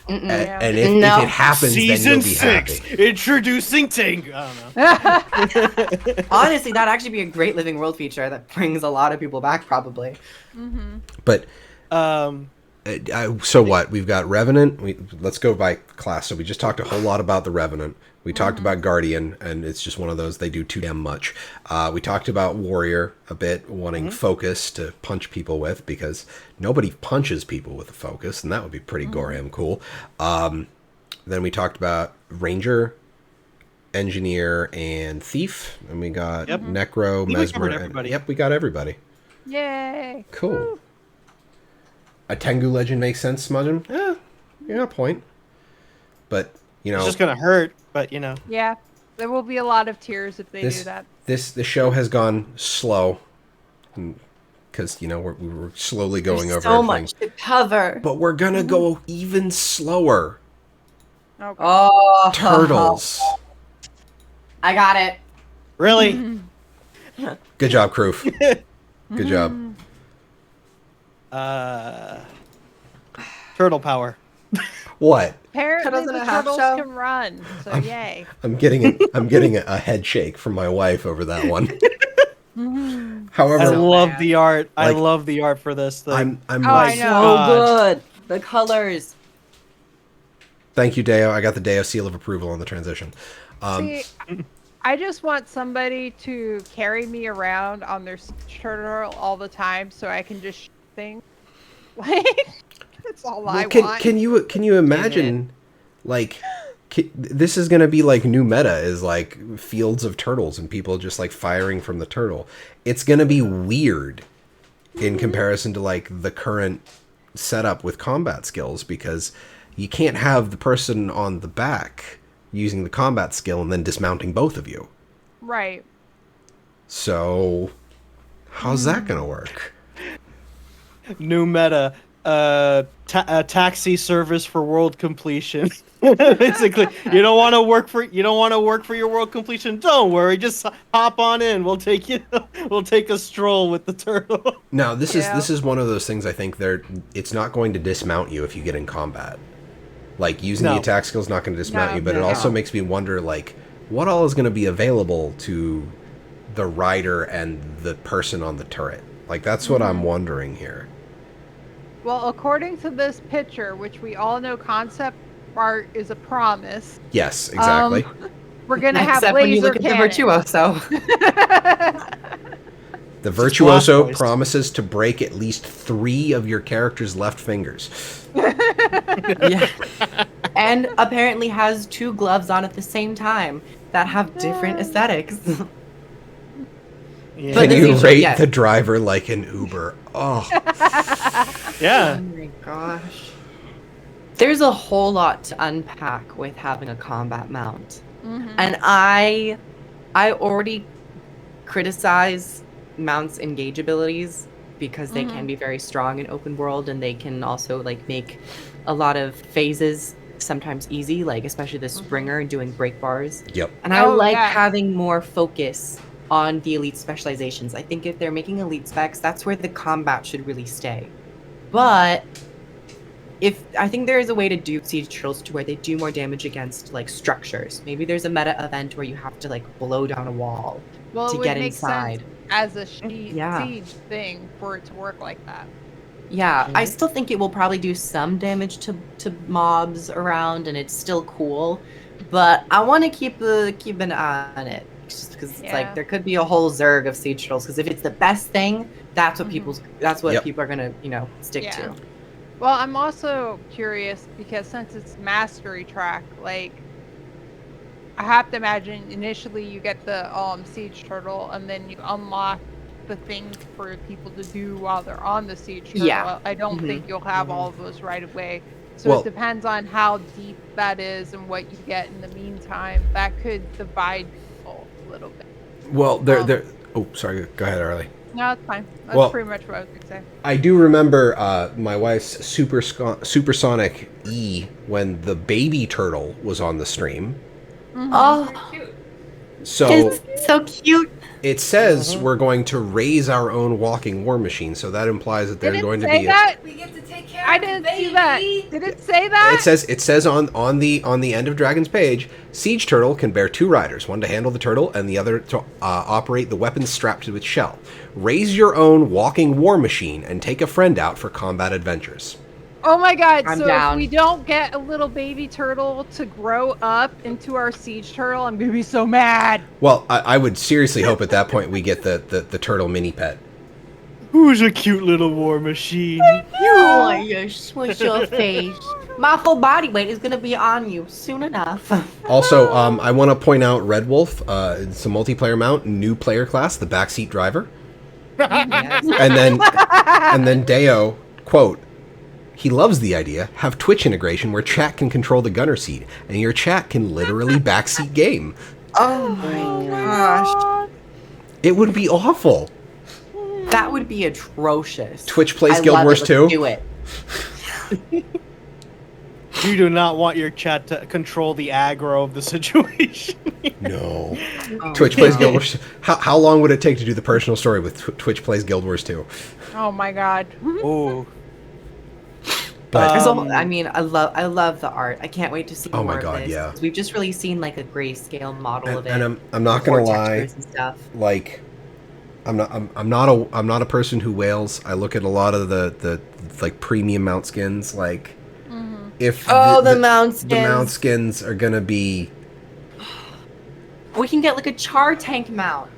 Mm-mm. And if No. it happens, then Season you'll be 6, happy. introducing Tengu. I don't know. Honestly, that'd actually be a great living world feature that brings a lot of people back, probably. But So what? We've got Revenant. Let's go by class. So we just talked a whole lot about the Revenant. We talked about Guardian, and it's just one of those, they do too damn much. We talked about Warrior a bit, wanting focus to punch people with, because nobody punches people with a focus, and that would be pretty goddamn cool. Then we talked about Ranger, Engineer, and Thief. And we got Necro, Mesmer. Yep, we got everybody. Yay! Cool. Woo. A Tengu Legend makes sense, Smudgem? You got a point. But, you know... It's just going to hurt, but, you know. Yeah, there will be a lot of tears if they do that. The show has gone slow. Because, you know, we're slowly going over so everything. Much to cover. But we're going to go even slower. Okay. Oh. Turtles. I got it. Really? Good job, Kroof. Good job. Turtle power. What? Apparently Turtles in the a half turtles shell. can run, so yay. I'm getting a head shake from my wife over that one. However, I love bad. the art. I Like, love the art for this thing. I'm Oh, I like, know. So God. good. The colors. thank you, Deo. I got the Deo seal of approval on the transition. See, I just want somebody to carry me around on their turtle all the time so I can just shoot things. Like, that's all I want. Can you imagine, like, this is gonna be like new meta is like fields of turtles and people just like firing from the turtle. It's gonna be weird in comparison to like the current setup with combat skills, because you can't have the person on the back using the combat skill and then dismounting both of you. Right. So how's that gonna work? New meta. A taxi service for world completion. Basically, you don't want to work for your world completion. Don't worry, just hop on in. We'll take you. We'll take a stroll with the turtle. Now this is one of those things. I think it's not going to dismount you if you get in combat. Like using the attack skill is not going to dismount you, but it also makes me wonder, like, what all is going to be available to the rider and the person on the turret. Like that's what I'm wondering here. Well, according to this picture, which we all know concept art is a promise. Yes, exactly. We're gonna have Except laser when you look at the Virtuoso. The Virtuoso Blastoise. promises to break at least 3 of your character's left fingers. Yeah. And apparently has 2 gloves on at the same time that have different aesthetics. Yeah. But Can this you is- rate yes. the driver like an Uber? Oh, Yeah. Oh my gosh. There's a whole lot to unpack with having a combat mount. And I already criticize mounts' engage abilities because they can be very strong in open world, and they can also like make a lot of phases sometimes easy, like especially the Springer and doing break bars. yep. And I Oh, like yeah. having more focus on the elite specializations. I think if they're making elite specs, that's where the combat should really stay. But I think there is a way to do siege turtles to where they do more damage against like structures. Maybe there's a meta event where you have to like blow down a wall Well, to it would get make inside. sense as a Yeah. siege thing for it to work like that. Yeah, I still think it will probably do some damage to mobs around, and it's still cool. But I want to keep an eye on it, just because it's Yeah. like there could be a whole zerg of siege turtles. Because if it's the best thing, that's what people Yep. people are gonna stick to. Well, I'm also curious because since it's mastery track, like I have to imagine initially you get the siege turtle, and then you unlock the things for people to do while they're on the siege turtle. Yeah. I don't Mhm. think you'll have all of those right away. So Well- it depends on how deep that is and what you get in the meantime. That could divide people a little bit. Well, they're. Oh, sorry. Go ahead, Arlie. No, it's fine. That's Well- pretty much what I was gonna say. I do remember my wife's supersonic E when the baby turtle was on the stream. Oh, So it's so cute. it says we're going to raise our own walking war machine. So that implies that they're Did going it to say be. that? We get to take care I of the didn't baby. see that. Did it say that? It says on the end of Dragon's page, siege turtle can bear 2 riders, one to handle the turtle and the other to operate the weapons strapped to its shell. Raise your own walking war machine and take a friend out for combat adventures. Oh my god, I'm so down. if we don't get a little baby turtle to grow up into our siege turtle, I'm gonna be so mad. Well, I would seriously hope at that point we get the turtle mini pet. Who's a cute little war machine? You want to smush your face. My whole body weight is gonna be on you soon enough. Also, I want to point out Red Wolf. It's a multiplayer mount, new player class, the backseat driver. Yes. And then Deo, quote, he loves the idea, have Twitch integration where chat can control the gunner seat, and your chat can literally backseat game. Oh my gosh. It would be awful. That would be atrocious. Twitch plays I Guild love Wars it. 2. Let's do it. You do not want your chat to control the aggro of the situation. No. Oh, Twitch plays no. Guild Wars 2. How long would it take to do the personal story with Twitch plays Guild Wars 2? Oh my god. Oh. But There's Um, I mean, I love the art. I can't wait to see Oh more my God, of this. yeah. 'Cause we've just really seen like a grayscale model of it. and I'm not gonna more lie, textures and stuff. like I'm not a person who wails. I look at a lot of the like premium mount skins. Like if The mount skins. the mount skins are gonna be We can get like a char tank mount.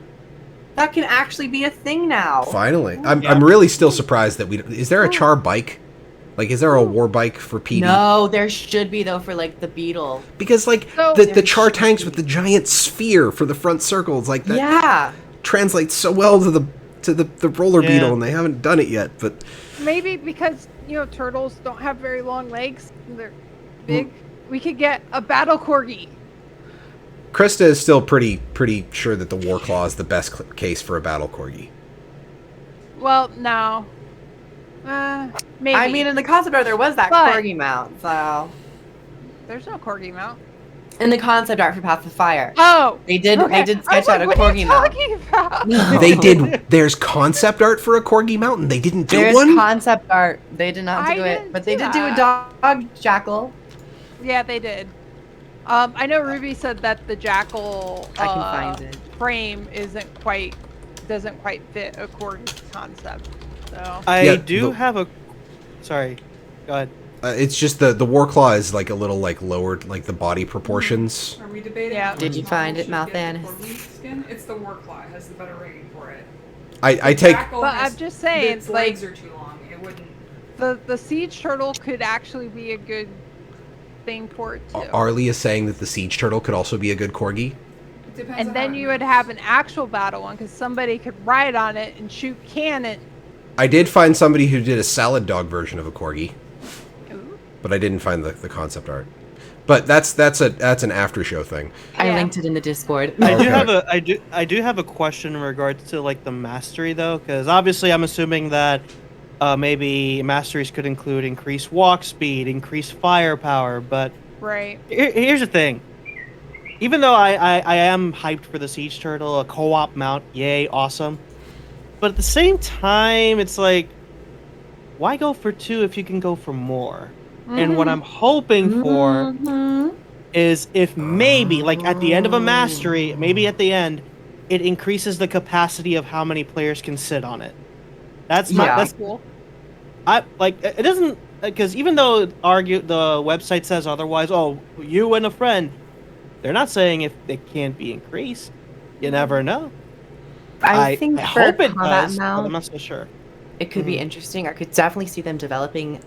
That can actually be a thing now. finally. I'm Yeah. really still surprised that is there a char bike? Like, is there a war bike for PD? No, there should be though for like the beetle. Because like So- the char tanks with the giant sphere for the front circles, like that Yeah. translates so well to the roller Yeah. beetle, and they haven't done it yet. But Maybe because, turtles don't have very long legs. They're big. We could get a battle corgi. Krista is still pretty sure that the war claw is the best case for a battle corgi. Well, no. Maybe. I mean, in the concept art there was that But- corgi mount. So there's no corgi mount. in the concept art for Path of Fire, Oh! they did okay. sketch I out a was like, what are you corgi mount. talking about? No. They did. There's concept art for a corgi mountain. They didn't do There's one. concept art. They did not I do it, didn't but they do did do a that. dog jackal. Yeah, they did. I know Ruby said that the jackal I can find it. frame doesn't quite fit a corgi concept. So I Yeah, do have a. Sorry. Go ahead. It's just the war claw is like a little like lowered, like the body proportions. Are we debating? Yeah. which Did you model find it, should get the Malthanis? corgi skin? It's the Warclaw. It has the better rating for it. I The take. Jackal But has- I'm just saying, its like- legs are too long. It wouldn't. the siege turtle could actually be a good thing for it too. Arlie is saying that the siege turtle could also be a good corgi. It depends on And how then it you would moves. have an actual battle one because somebody could ride on it and shoot cannon. I did find somebody who did a salad dog version of a corgi, Ooh. but I didn't find the concept art. But that's an after show thing. I Yeah. linked it in the Discord. I do Okay. have I do have a question in regards to like the mastery though, because obviously I'm assuming that maybe masteries could include increased walk speed, increased firepower, but Right. here's the thing. Even though I am hyped for the siege turtle, a co-op mount, yay, awesome. But at the same time, it's like, why go for 2 if you can go for more? And what I'm hoping for Mhm. is if maybe, like at the end of a mastery, maybe at the end, it increases the capacity of how many players can sit on it. That's my Yeah. that's cool. I like it doesn't because even though the website says otherwise, oh, you and a friend, they're not saying if it can't be increased. You never know. I think I for hope it combat does, but mount, I'm not so sure. it could be Mhm. interesting. I could definitely see them developing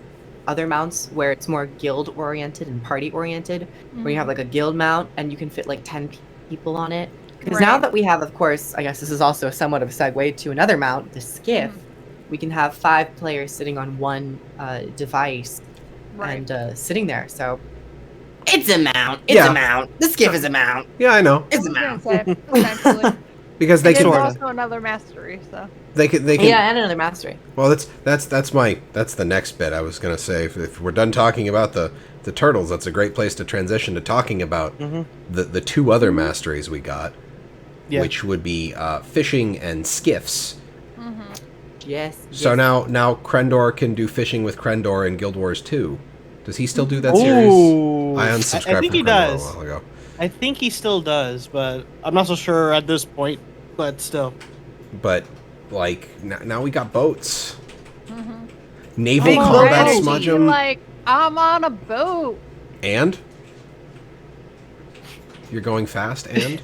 other mounts where it's more guild oriented and party oriented, where you have like a guild mount and you can fit like 10 people on it. Because now Right. that we have, of course, I guess this is also somewhat of a segue to another mount, the Skiff. We can have 5 players sitting on one device Right. and sitting there. So it's a mount. It's Yeah. a mount. The Skiff is a mount. Yeah, I know. It's a I mount. was gonna say, potentially. Because they There's can Sorta. also another mastery, so. they can Yeah, and another mastery. Well, that's the next bit I was gonna say. If we're done talking about the turtles, that's a great place to transition to talking about Mhm. the 2 other masteries we got, Yeah. which would be fishing and skiffs. Yes. So yes. now Krendor can do fishing with Krendor in Guild Wars 2. Does he still do that series? Ooh. I unsubscribed I think from he Krendor does. a while ago. I think he still does, but I'm not so sure at this point. But still, But like now we got boats. Naval Big combat energy. smudgem. Like, I'm on a boat. And? You're going fast and?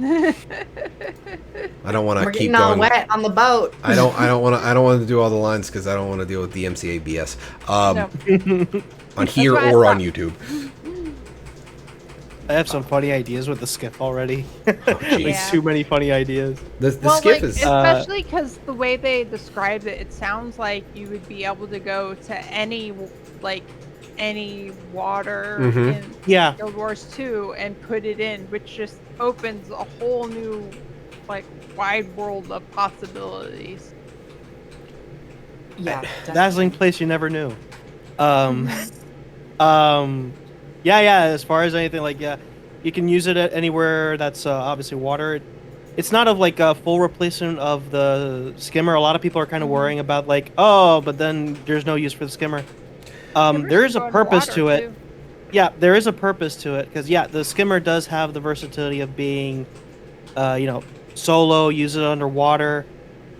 I don't want to We're keep getting all going. wet on the boat. I don't want to do all the lines because I don't want to deal with DMCA BS. No. On here why I or on thought- YouTube. I have some funny ideas with the skiff already. Oh, Like jeez. Yeah. too many funny ideas. The Well, skiff like, is especially because the way they described it, it sounds like you would be able to go to any water Mhm. in Yeah. Guild Wars 2 and put it in, which just opens a whole new, like, wide world of possibilities. Yeah. Dazzling place you never knew. Yeah. As far as anything, like, yeah, you can use it at anywhere that's obviously water. It's not of like a full replacement of the skimmer. A lot of people are kind of worrying about like, oh, but then there's no use for the skimmer. There is a purpose to it. Yeah, there is a purpose to it because yeah, the skimmer does have the versatility of being, solo. Use it underwater.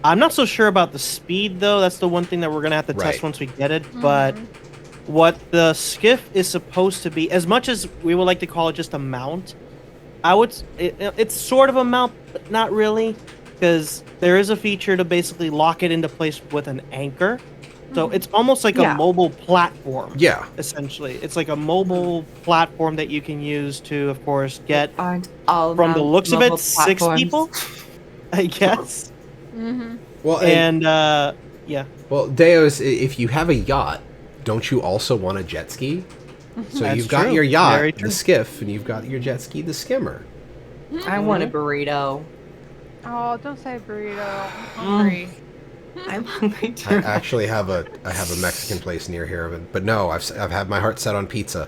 I'm not so sure about the speed though. That's the one thing that we're gonna have to Right. test once we get it. But what the skiff is supposed to be, as much as we would like to call it just a mount, it's sort of a mount, but not really, because there is a feature to basically lock it into place with an anchor. So it's almost like Yeah. a mobile platform. yeah. Essentially, it's like a mobile platform that you can use to, of course, get Aren't all from the looks of it mobile 6 platforms. people, I guess. Mm-hmm. Well, And yeah. well, Deos, if you have a yacht, don't you also want a jet ski? So That's you've got true. your yacht, Very the true. skiff, and you've got your jet ski, the skimmer. I want a burrito. Oh, don't say burrito. I'm hungry. I'm hungry I too. actually have a Mexican place near here, but no, I've had my heart set on pizza.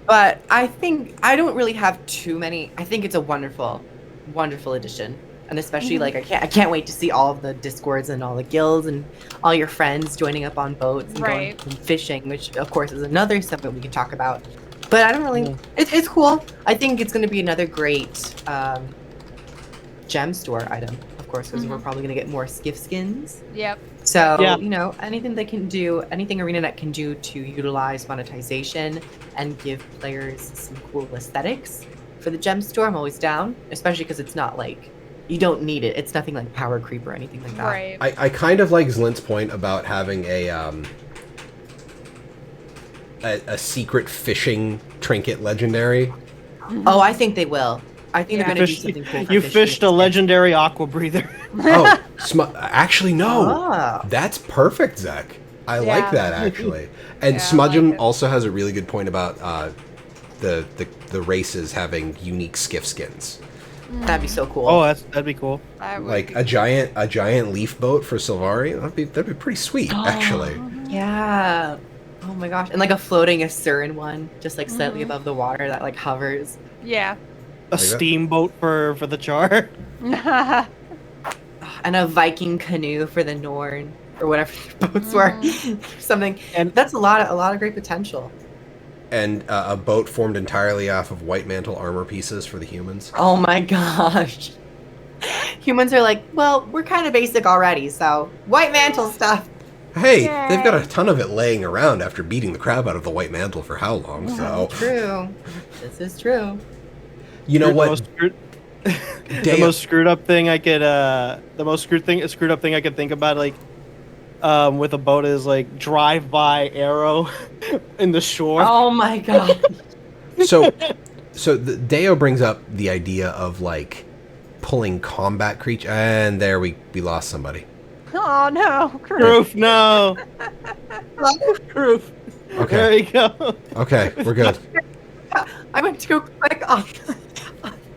But I think I don't really have too many. I think it's a wonderful, wonderful addition, and especially like I can't wait to see all of the discords and all the guilds and all your friends joining up on boats and Right. going fishing, which of course is another subject we can talk about. But I don't really. Yeah. It's cool. I think it's going to be another great gem store item, of course, because we're probably going to get more skiff skins. Yep. So, Yeah. anything they can do, anything ArenaNet can do to utilize monetization and give players some cool aesthetics for the gem store, I'm always down, especially because it's not like, you don't need it. It's nothing like power creep or anything like that. Right. I kind of like Zlint's point about having a secret fishing trinket legendary. Oh, I think they will. I think Yeah. they're going to do Fished- something cool for You fishing fished a instead. legendary aqua breather. Oh, actually no. Oh. That's perfect, Zach. I like Yeah. that actually. And Yeah, I Smudgem like it. also has a really good point about the races having unique skiff skins. That'd be so cool. Oh, that'd be cool. That would Like be- a giant leaf boat for Sylvari. That'd be pretty sweet, actually. Yeah. Oh my gosh. And like a floating Asuran one, just like slightly above the water that like hovers. Yeah. A Like that? steamboat for the char. And a Viking canoe for the Norn or whatever their boats were. Something. And- That's a lot of great potential. And a boat formed entirely off of white mantle armor pieces for the humans. Oh my gosh. Humans are like, well, we're kind of basic already, so white mantle stuff. Hey, they've got a Yay. ton of it laying around after beating the crap out of the white mantle for how long? So True. This is true. you know The what? most screwed- the Dale- most screwed up thing I could screwed up thing I could think about, like with a boat, is like drive-by arrow in the shore. Oh my god. So the Deo brings up the idea of like pulling combat creature, and there we lost somebody. Oh no. Kroof, no. Kroof. There Okay, you go. okay, we're good. I went to go click on.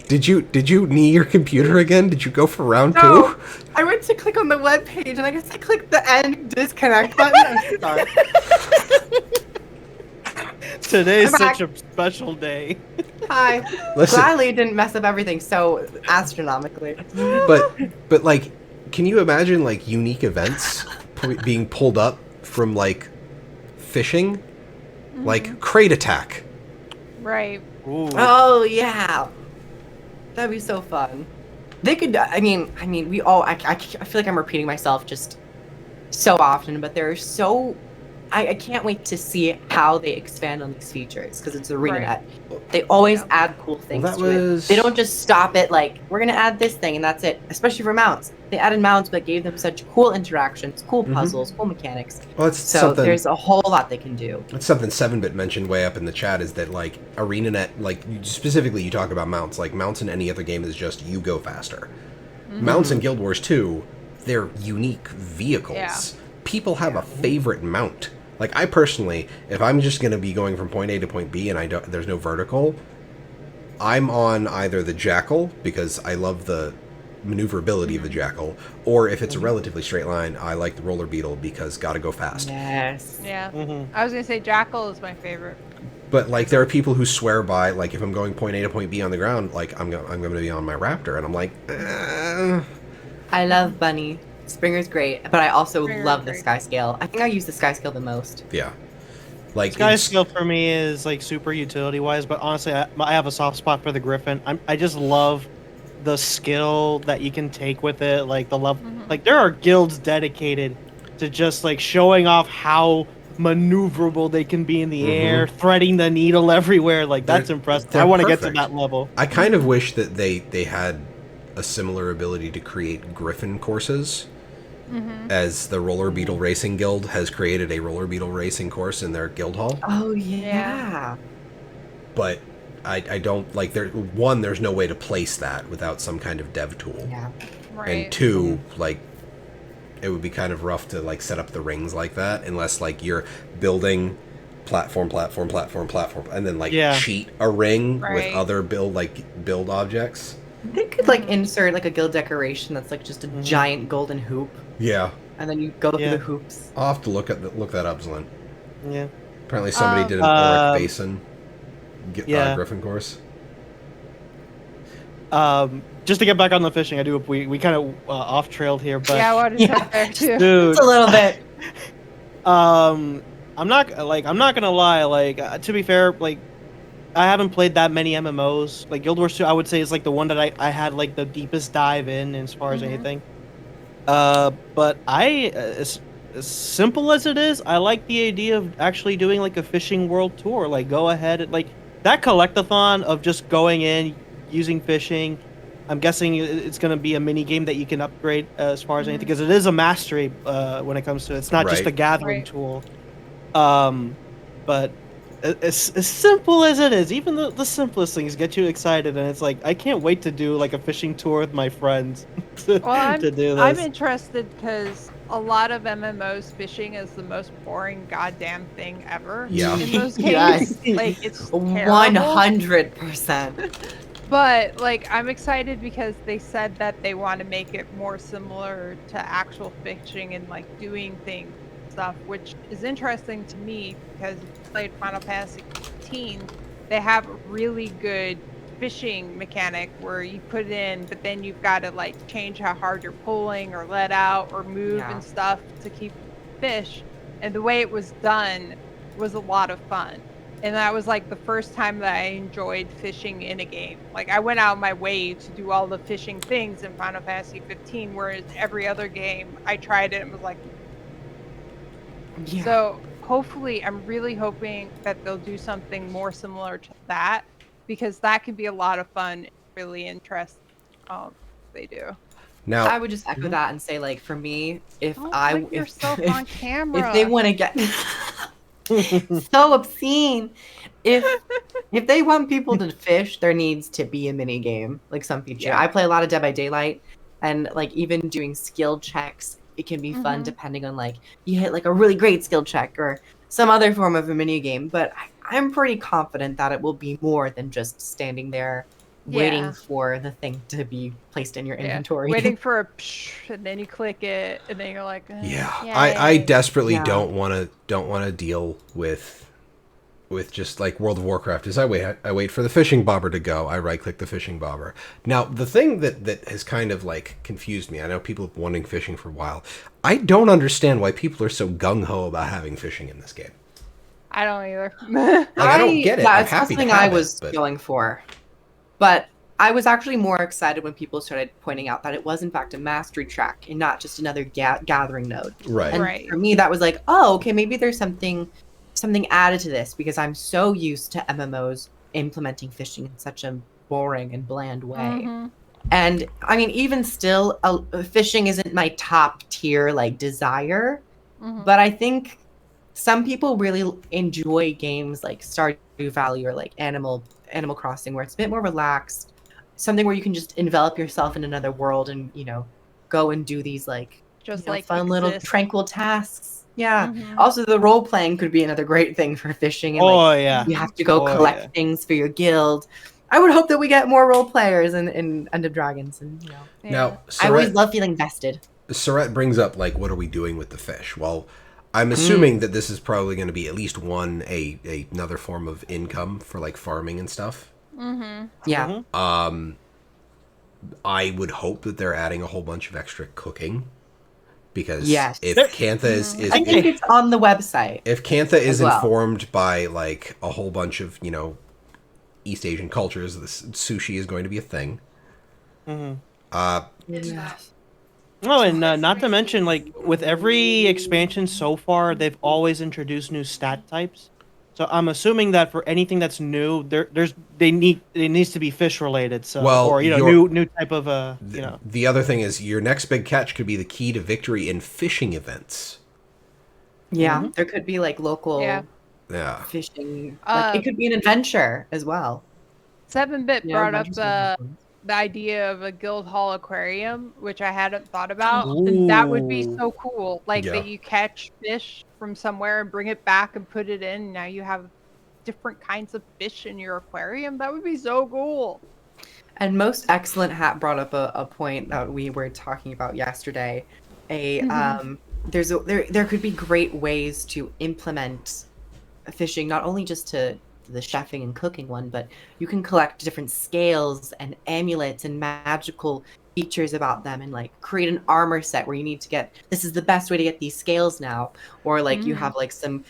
Did you knee your computer again? Did you go for round No, two? I went to click on the web page and I guess I clicked the end disconnect button. I'm sorry. Today's I'm such a special day. Hi. Listen, Gladly it didn't mess up everything so astronomically. but like, can you imagine like unique events being pulled up from like fishing, like crate attack? Right. Ooh. Oh yeah, that'd be so fun. They could. I mean, we all. I feel like I'm repeating myself. Just so often, but they're so. I can't wait to see how they expand on these features because it's ArenaNet. They always add cool things that to it. They don't just stop it like we're gonna add this thing and that's it. Especially for mounts, they added mounts but gave them such cool interactions, cool puzzles, cool mechanics. Well, it's so something, there's a whole lot they can do. It's something 7-Bit mentioned way up in the chat is that like ArenaNet, like specifically you talk about mounts, like mounts in any other game is just you go faster. Mounts in Guild Wars 2, they're unique vehicles. Yeah. People have a favorite mount. Like I personally, if I'm just going to be going from point A to point B and there's no vertical, I'm on either the Jackal because I love the maneuverability of the Jackal, or if it's a relatively straight line, I like the Roller Beetle because gotta go fast. Yes. Yeah. I was gonna say Jackal is my favorite. But like there are people who swear by like if I'm going point A to point B on the ground, like I'm going to be on my Raptor, and I'm like, I love Bunny. Springer's great, but I also Springer's love the great. Sky Scale. I think I use the Sky Scale the most. Yeah. Like Sky Scale for me is like super utility wise, but honestly, I have a soft spot for the Griffin. I just love the skill that you can take with it, like the love. Like there are guilds dedicated to just like showing off how maneuverable they can be in the air, threading the needle everywhere. Like that's impressive. I want to get to that level. I kind of wish that they had a similar ability to create Griffin courses. As the Roller Beetle Racing Guild has created a Roller Beetle Racing course in their guild hall. Oh yeah. But I don't like there's no way to place that without some kind of dev tool. Yeah. Right. And two, like it would be kind of rough to like set up the rings like that unless like you're building platform and then like cheat a ring with other build objects. They could like insert like a guild decoration that's like just a giant golden hoop. Yeah. And then you go through the hoops. I'll have to look that up, Zlin. Yeah. Apparently somebody did an Auric Basin Griffin course. Just to get back on the fishing, we kind of off trailed here, but yeah, I wanted to talk there too. Dude, Just a little bit. I'm not gonna lie. Like to be fair, like I haven't played that many MMOs. Like Guild Wars 2, I would say is like the one that I had like the deepest dive in as far as anything. But as simple as it is, I like the idea of actually doing like a fishing world tour. Like go ahead and like that collectathon of just going in, using fishing. I'm guessing it's going to be a mini game that you can upgrade as far as anything, because it is a mastery when it comes to it. It's not just a gathering tool. But as simple as it is, even the simplest things get you excited, and it's like I can't wait to do like a fishing tour with my friends to do this. I'm interested because a lot of MMOs fishing is the most boring goddamn thing ever. Yeah. In those games, Yes. like it's 100%. But like I'm excited because they said that they want to make it more similar to actual fishing and like doing things stuff, which is interesting to me because if you played Final Fantasy 15, they have a really good fishing mechanic where you put it in, but then you've got to like change how hard you're pulling or let out or move and stuff to keep fish. And the way it was done was a lot of fun. And that was like the first time that I enjoyed fishing in a game. Like I went out of my way to do all the fishing things in Final Fantasy 15, whereas every other game I tried it and was like. Yeah. So hopefully, I'm really hoping that they'll do something more similar to that, because that could be a lot of fun, really interesting. They do. Now I would just echo that and say, like, for me, if Don't put yourself on camera. if they want to get so obscene, if they want people to fish, there needs to be a mini game, like some feature. Yeah. I play a lot of Dead by Daylight, and like even doing skill checks, it can be fun depending on like you hit like a really great skill check or some other form of a mini game. But I'm pretty confident that it will be more than just standing there waiting for the thing to be placed in your inventory. Waiting for a psh, and then you click it, and then you're like, I desperately don't want to deal with just like World of Warcraft. Is I wait for the fishing bobber to go. I right click the fishing bobber. Now the thing that has kind of like confused me. I know people have been wanting fishing for a while. I don't understand why people are so gung ho about having fishing in this game. I don't either. Like, I don't get it. Yeah, I'm it's happy to something have I it, was but going for. But I was actually more excited when people started pointing out that it was in fact a mastery track and not just another gathering node. Right. And for me, that was like, oh, okay, maybe there's something added to this because I'm so used to MMOs implementing fishing in such a boring and bland way. And I mean, even still, fishing isn't my top tier like desire, but I think some people really enjoy games like Stardew Valley or like Animal Crossing, where it's a bit more relaxed, something where you can just envelop yourself in another world and go and do these like Just fun little tranquil tasks. Yeah. Mhm. Also, the role playing could be another great thing for fishing. And yeah. you have to go collect things for your guild. I would hope that we get more role players in End of Dragons, and Now, I always love feeling vested. Surette brings up like, what are we doing with the fish? Well, I'm assuming that this is probably going to be at least another form of income for like farming and stuff. Yeah. I would hope that they're adding a whole bunch of extra cooking, because if Cantha is I think it's on the website. If Cantha is informed by like a whole bunch of East Asian cultures, the sushi is going to be a thing. Oh, and not to mention, like, with every expansion so far, they've always introduced new stat types. So I'm assuming that for anything that's new, it needs to be fish related. So, or new type of The other thing is, your next big catch could be the key to victory in fishing events. Yeah, there could be like local fishing. Like, it could be an adventure as well. 7-Bit brought up the idea of a guild hall aquarium, which I hadn't thought about. And that would be so cool. Like that you catch fish from somewhere and bring it back and put it in. Now you have different kinds of fish in your aquarium. That would be so cool. And Most Excellent Hat brought up a point that we were talking about yesterday. There could be great ways to implement fishing, not only just to the chefing and cooking one, but you can collect different scales and amulets and magical features about them, and like create an armor set where you need to get, this is the best way to get these scales now, or like you have like some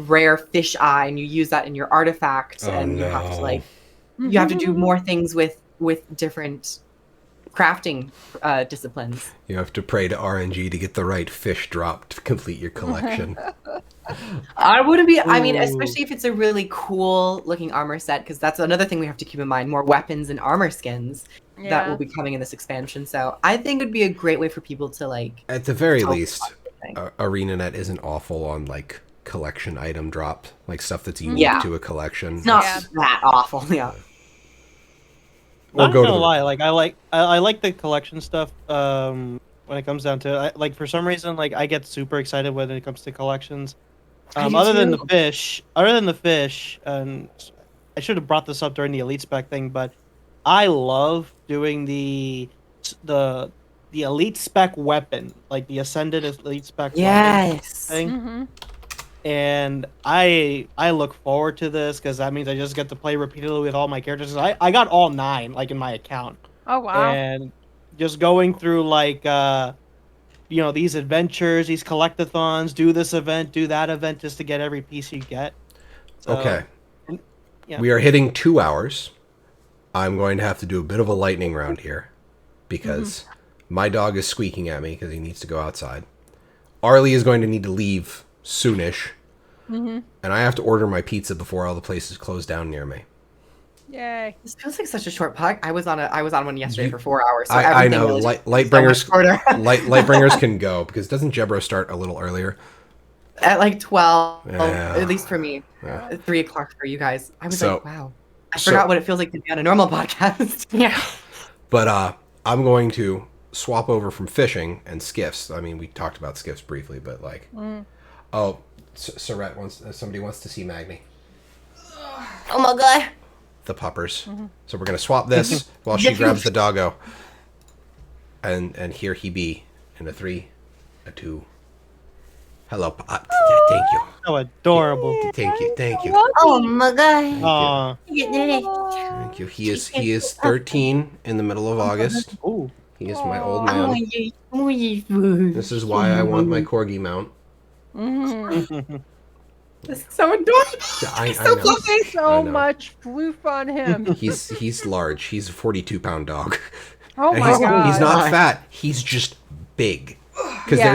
rare fish eye and you use that in your artifact, and you have to like you have to do more things with different crafting disciplines. You have to pray to RNG to get the right fish drop to complete your collection. I wouldn't be. I mean, especially if it's a really cool looking armor set, because that's another thing we have to keep in mind. More weapons and armor skins that will be coming in this expansion. So I think it'd be a great way for people to like. At the very least, ArenaNet isn't awful on like collection item drop, like stuff that's unique to a collection. It's not that awful. Yeah. I'm not gonna lie, like I like the collection stuff. When it comes down to it, like for some reason, like I get super excited when it comes to collections. Other than the fish, and I should have brought this up during the Elite Spec thing, but I love doing the Elite Spec weapon, like the Ascended Elite Spec weapon thing. And I look forward to this because that means I just get to play repeatedly with all my characters. I got all 9 like in my account. Oh wow! And just going through like these adventures, these collectathons, do this event, do that event, just to get every piece you get. So, okay. We are hitting 2 hours. I'm going to have to do a bit of a lightning round here because my dog is squeaking at me because he needs to go outside. Arlie is going to need to leave soonish. And I have to order my pizza before all the places close down near me. Yay! This feels like such a short podcast. I was on one yesterday for 4 hours. So I know. Lightbringers can go because doesn't Jebro start a little earlier? At like 12, at least for me. 3 o'clock for you guys. I was like, wow. I forgot what it feels like to be on a normal podcast. Yeah. But I'm going to swap over from fishing and skiffs. I mean, we talked about skiffs briefly, but like, Surette somebody wants to see Magni. Oh my god. The puppers. So we're gonna swap this while she grabs the doggo. And here he be in a 3, a 2. Hello, thank you. So adorable. Thank you. Oh my god. Thank you. He is 13 in the middle of August. Ooh. He is my old man. This is why I want my Corgi mount. This is so adorable. I So know. fluffy. I So know. much floof on him. He's large. He's a 42-pound dog. Oh And my god. he's not God. fat. He's just big. Because Yeah.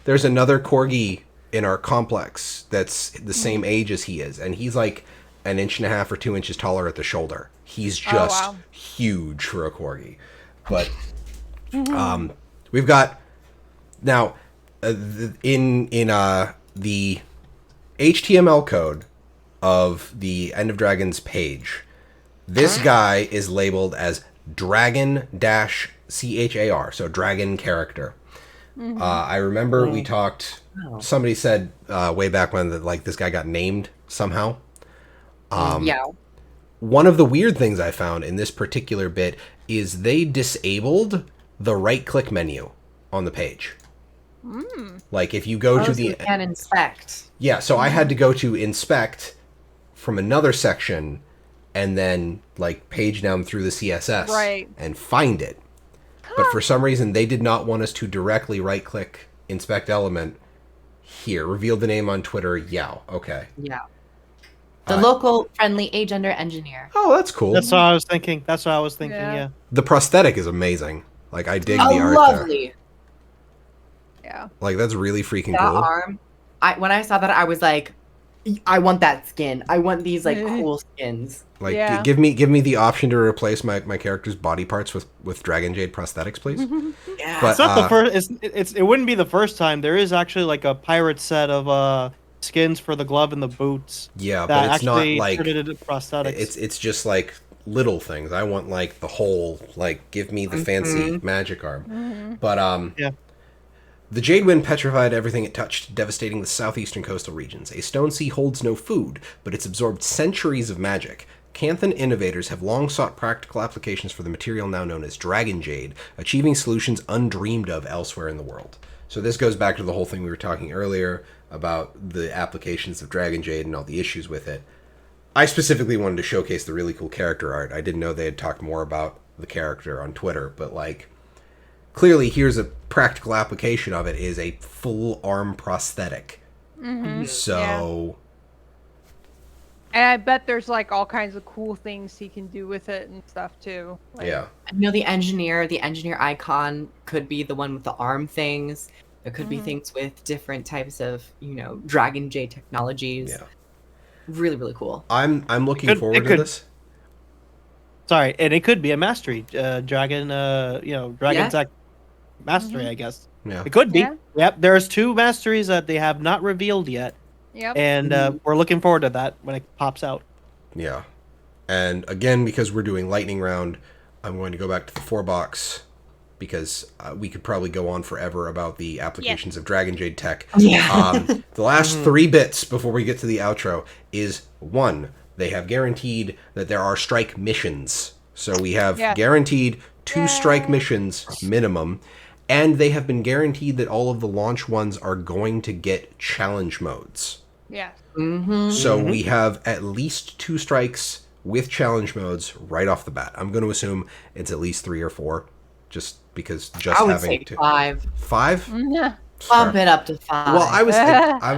there's another corgi in our complex that's the same age as he is, and he's like an inch and a half or 2 inches taller at the shoulder. He's just wow. huge for a corgi. But we've got now in the HTML code of the End of Dragons page, this guy is labeled as Dragon-CHAR, so dragon character. I remember we talked. Somebody said way back when that like this guy got named somehow. Yeah. One of the weird things I found in this particular bit is they disabled the right-click menu on the page. Like if you go to So the you can inspect. yeah, so I had to go to inspect from another section and then like page down through the CSS Right. and find it. But for some reason they did not want us to directly right click inspect element here. Reveal the name on Twitter. Yeah, okay. Yeah. The local friendly agender engineer. Oh, that's cool. That's what I was thinking. Yeah. Yeah. The prosthetic is amazing. Like I dig the Oh, art there. lovely. Yeah. Like that's really freaking That cool. arm. When I saw that, I was like, I want that skin. I want these like cool skins. Like Yeah. give me the option to replace my character's body parts with Dragon Jade prosthetics, please. Yeah. But It's not the first. It wouldn't be the first time. There is actually like a pirate set of skins for the glove and the boots. yeah, that but it's not actually like turned it into prosthetics. it's just like little things. I want like the whole, like give me the fancy magic arm. But Yeah. the Jade Wind petrified everything it touched, devastating the southeastern coastal regions. A stone sea holds no food, but it's absorbed centuries of magic. Canthan innovators have long sought practical applications for the material now known as Dragon Jade, achieving solutions undreamed of elsewhere in the world. So this goes back to the whole thing we were talking earlier about the applications of Dragon Jade and all the issues with it. I specifically wanted to showcase the really cool character art. I didn't know they had talked more about the character on Twitter, but like clearly here's a practical application of it is a full arm prosthetic. So And I bet there's like all kinds of cool things he can do with it and stuff too. Like, yeah. I know the engineer icon could be the one with the arm things. There could be things with different types of, Dragon Jade technologies. Yeah. Really, really cool. I'm looking forward to this. Sorry, and it could be a mastery dragon. Dragon Yeah. tech mastery, I guess. Yeah. It could be. Yeah. Yep. There's 2 masteries that they have not revealed yet, Yep. and we're looking forward to that when it pops out. Yeah. And again, because we're doing lightning round, I'm going to go back to the 4-box because we could probably go on forever about the applications of Dragon Jade tech. Yeah. The last 3 bits before we get to the outro is 1, they have guaranteed that there are strike missions. So we have guaranteed 2 strike missions minimum, and they have been guaranteed that all of the launch ones are going to get challenge modes. Yeah. So we have at least 2 strikes with challenge modes right off the bat. I'm going to assume it's at least 3 or 4, just because I would having say to 5. 5. Yeah. Bump it up to 5. Well, I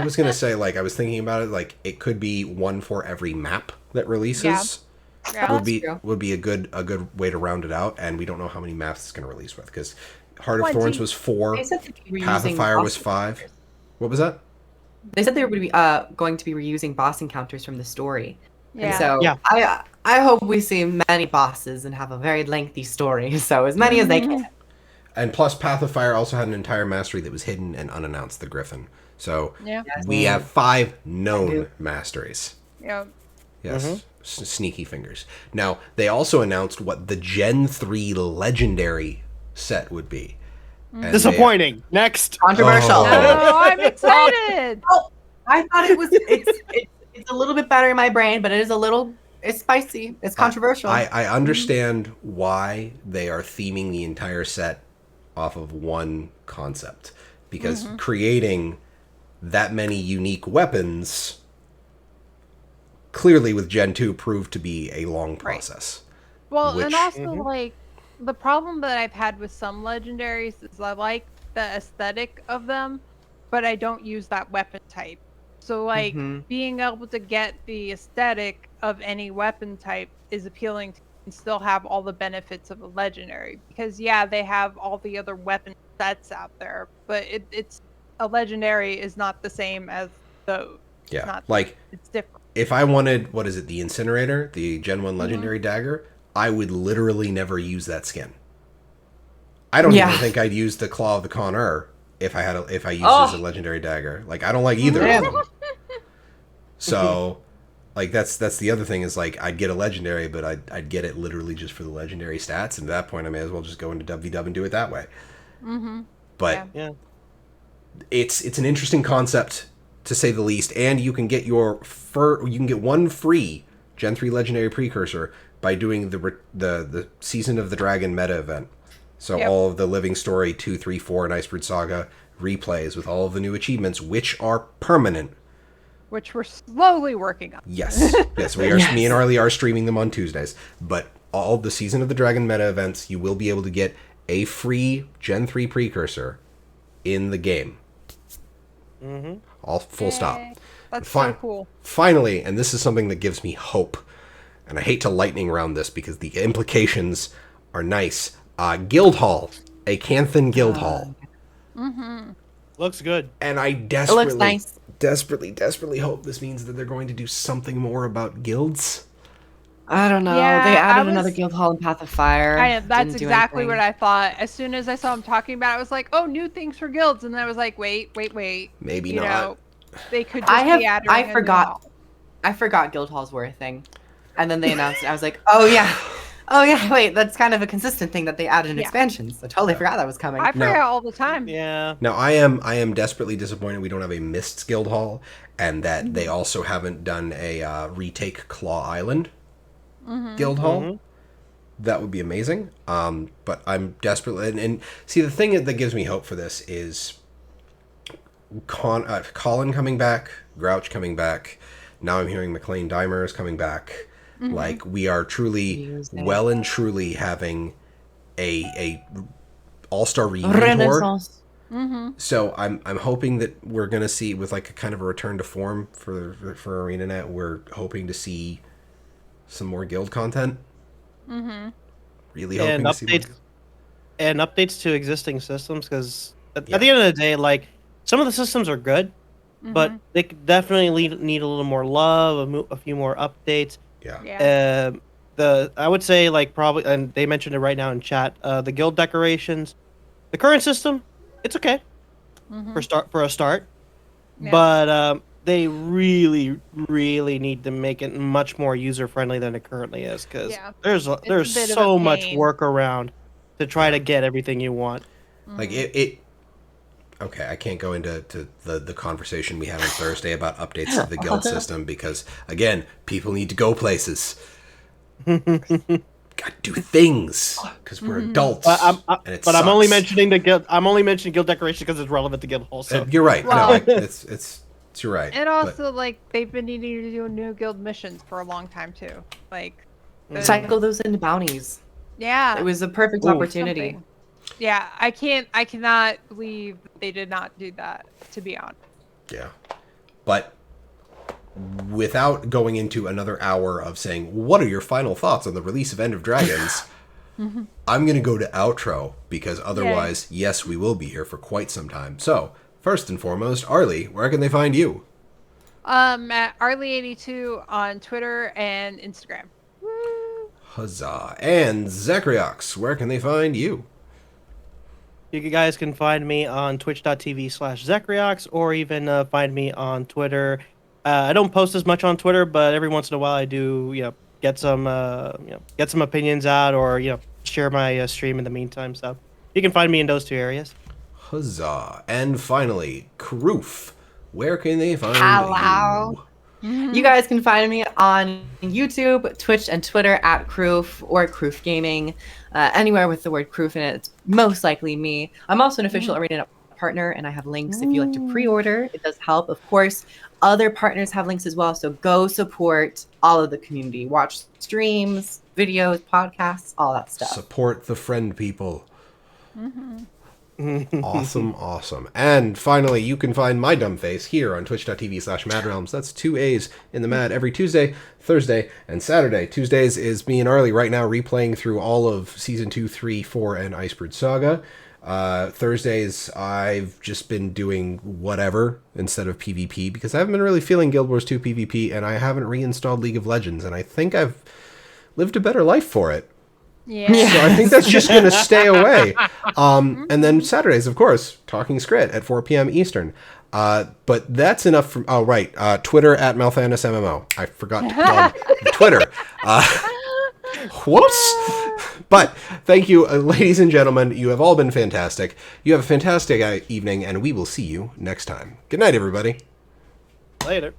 was gonna say, like, I was thinking about it, like it could be 1 for every map that releases. Yeah. Would be a good way to round it out, and we don't know how many maps it's gonna release with because Heart of 20. Thorns was 4, They said they were Path of reusing Fire boss was 5. What was that? They said they would be going to be reusing boss encounters from the story. Yeah. And so Yeah. I hope we see many bosses and have a very lengthy story. So as many as they can. And plus, Path of Fire also had an entire mastery that was hidden and unannounced, the Griffin. So Yeah. we have 5 known masteries. Yep. Yes, sneaky fingers. Now, they also announced what the Gen 3 Legendary set would be. And Disappointing. Next. Controversial. Oh. Oh, I'm excited. Oh, I thought it's a little bit better in my brain, but it's spicy. It's controversial. I understand why they are theming the entire set off of one concept. Because creating that many unique weapons clearly with Gen 2 proved to be a long process. Well, Which- and also like the problem that I've had with some legendaries is I like the aesthetic of them, but I don't use that weapon type. So like Mhm. being able to get the aesthetic of any weapon type is appealing to and still have all the benefits of a legendary, because yeah, they have all the other weapon sets out there, but it's a legendary is not the same as those. Yeah, Not like it's different. if I wanted, what is it, the Incinerator, the Gen 1 Legendary Dagger, I would literally never use that skin. I don't even think I'd use the Claw of the Conner if I used it as a Legendary Dagger. Like, I don't like either of them. So, like, that's the other thing is, like, I'd get a Legendary, but I'd get it literally just for the Legendary stats, and at that point I may as well just go into WW and do it that way. But Yeah. it's an interesting concept, to say the least, and you can get one free Gen 3 Legendary Precursor by doing the Season of the Dragon meta event. So all of the Living Story 2, 3, 4, and Icebird Saga replays with all of the new achievements, which are permanent. Which we're slowly working on. Yes. Yes, we are. Yes. Me and Arlie are streaming them on Tuesdays. But all the Season of the Dragon meta events, you will be able to get a free Gen 3 Precursor in the game. All full stop. That's so cool. Finally, and this is something that gives me hope, and I hate to lightning round this because the implications are nice. Guildhall, a Canthan Guildhall. Looks good. And I It looks nice. desperately hope this means that they're going to do something more about guilds. I don't know. Yeah, they added another guild hall in Path of Fire. That's exactly what I thought. As soon as I saw him talking about it, I was like, oh, new things for guilds. And then I was like, wait. Maybe you not. Know, they could just be adding I forgot guild halls were a thing. And then they announced it. I was like, oh yeah, wait, that's kind of a consistent thing that they added in expansions. I totally forgot that was coming. I forget all the time. Yeah. Now I am desperately disappointed we don't have a Mists Guild Hall, and that they also haven't done a retake Claw Island Guild Hall. That would be amazing. But I'm desperately and see, the thing that gives me hope for this is Colin coming back, Grouch coming back. Now I'm hearing McLean Dimer is coming back. Like, we are truly, well and truly having a all-star reunion tour. So I'm hoping that we're gonna see, with like a kind of a return to form for ArenaNet, we're hoping to see some more guild content. Really hoping to see more. And updates to existing systems, because at the end of the day, like, some of the systems are good, but they could definitely need a little more love, a few more updates. Yeah. I would say, like, probably, and they mentioned it right now in chat, the guild decorations, the current system, it's okay for a start, but they really need to make it much more user friendly than it currently is, because there's so much work around to try to get everything you want. Like okay, I can't go into the conversation we had on Thursday about updates to the guild system, because, again, people need to go places. Gotta do things, because we're adults. I'm only mentioning guild decoration because it's relevant to guild hall. So you're right. Well, no, it's you're right. And also, like, they've been needing to do new guild missions for a long time too. Like, cycle those into bounties. Yeah, It was a perfect opportunity. something. Yeah, I cannot believe they did not do that, to be honest. Yeah. But without going into another hour of saying, what are your final thoughts on the release of End of Dragons, I'm going to go to outro, because otherwise, yes, we will be here for quite some time. So, first and foremost, Arlie, where can they find you? At Arlie82 on Twitter and Instagram. Woo. Huzzah. And ZeKrioX, where can they find you? you guys can find me on twitch.tv/ZeKrioX, or even find me on Twitter. I don't post as much on Twitter, but every once in a while I do, get some opinions out, or share my stream in the meantime. So you can find me in those two areas. Huzzah. And finally, Kroof, where can they find Hello. you? You guys can find me on YouTube, Twitch, and Twitter at Kroof or Kroof Gaming. Anywhere with the word Kroof in it, it's most likely me. I'm also an official ArenaNet partner, and I have links if you like to pre-order. It does help. Of course, other partners have links as well, so go support all of the community. Watch streams, videos, podcasts, all that stuff. Support the friend people. Awesome. And finally, you can find my dumb face here on twitch.tv/madrealms. That's 2 A's in the mad every Tuesday, Thursday, and Saturday. Tuesdays is me and Arlie right now replaying through all of Season 2, 3, 4, and Icebird Saga. Thursdays, I've just been doing whatever instead of PvP because I haven't been really feeling Guild Wars 2 PvP, and I haven't reinstalled League of Legends, and I think I've lived a better life for it. Yeah. So I think that's just going to stay away. And then Saturdays, of course, talking Skritt at 4 p.m. Eastern. But that's enough from... Oh, right. Twitter at MalthanusMMO. I forgot to plug Twitter. Whoops. But thank you, ladies and gentlemen. You have all been fantastic. You have a fantastic evening, and we will see you next time. Good night, everybody. Later.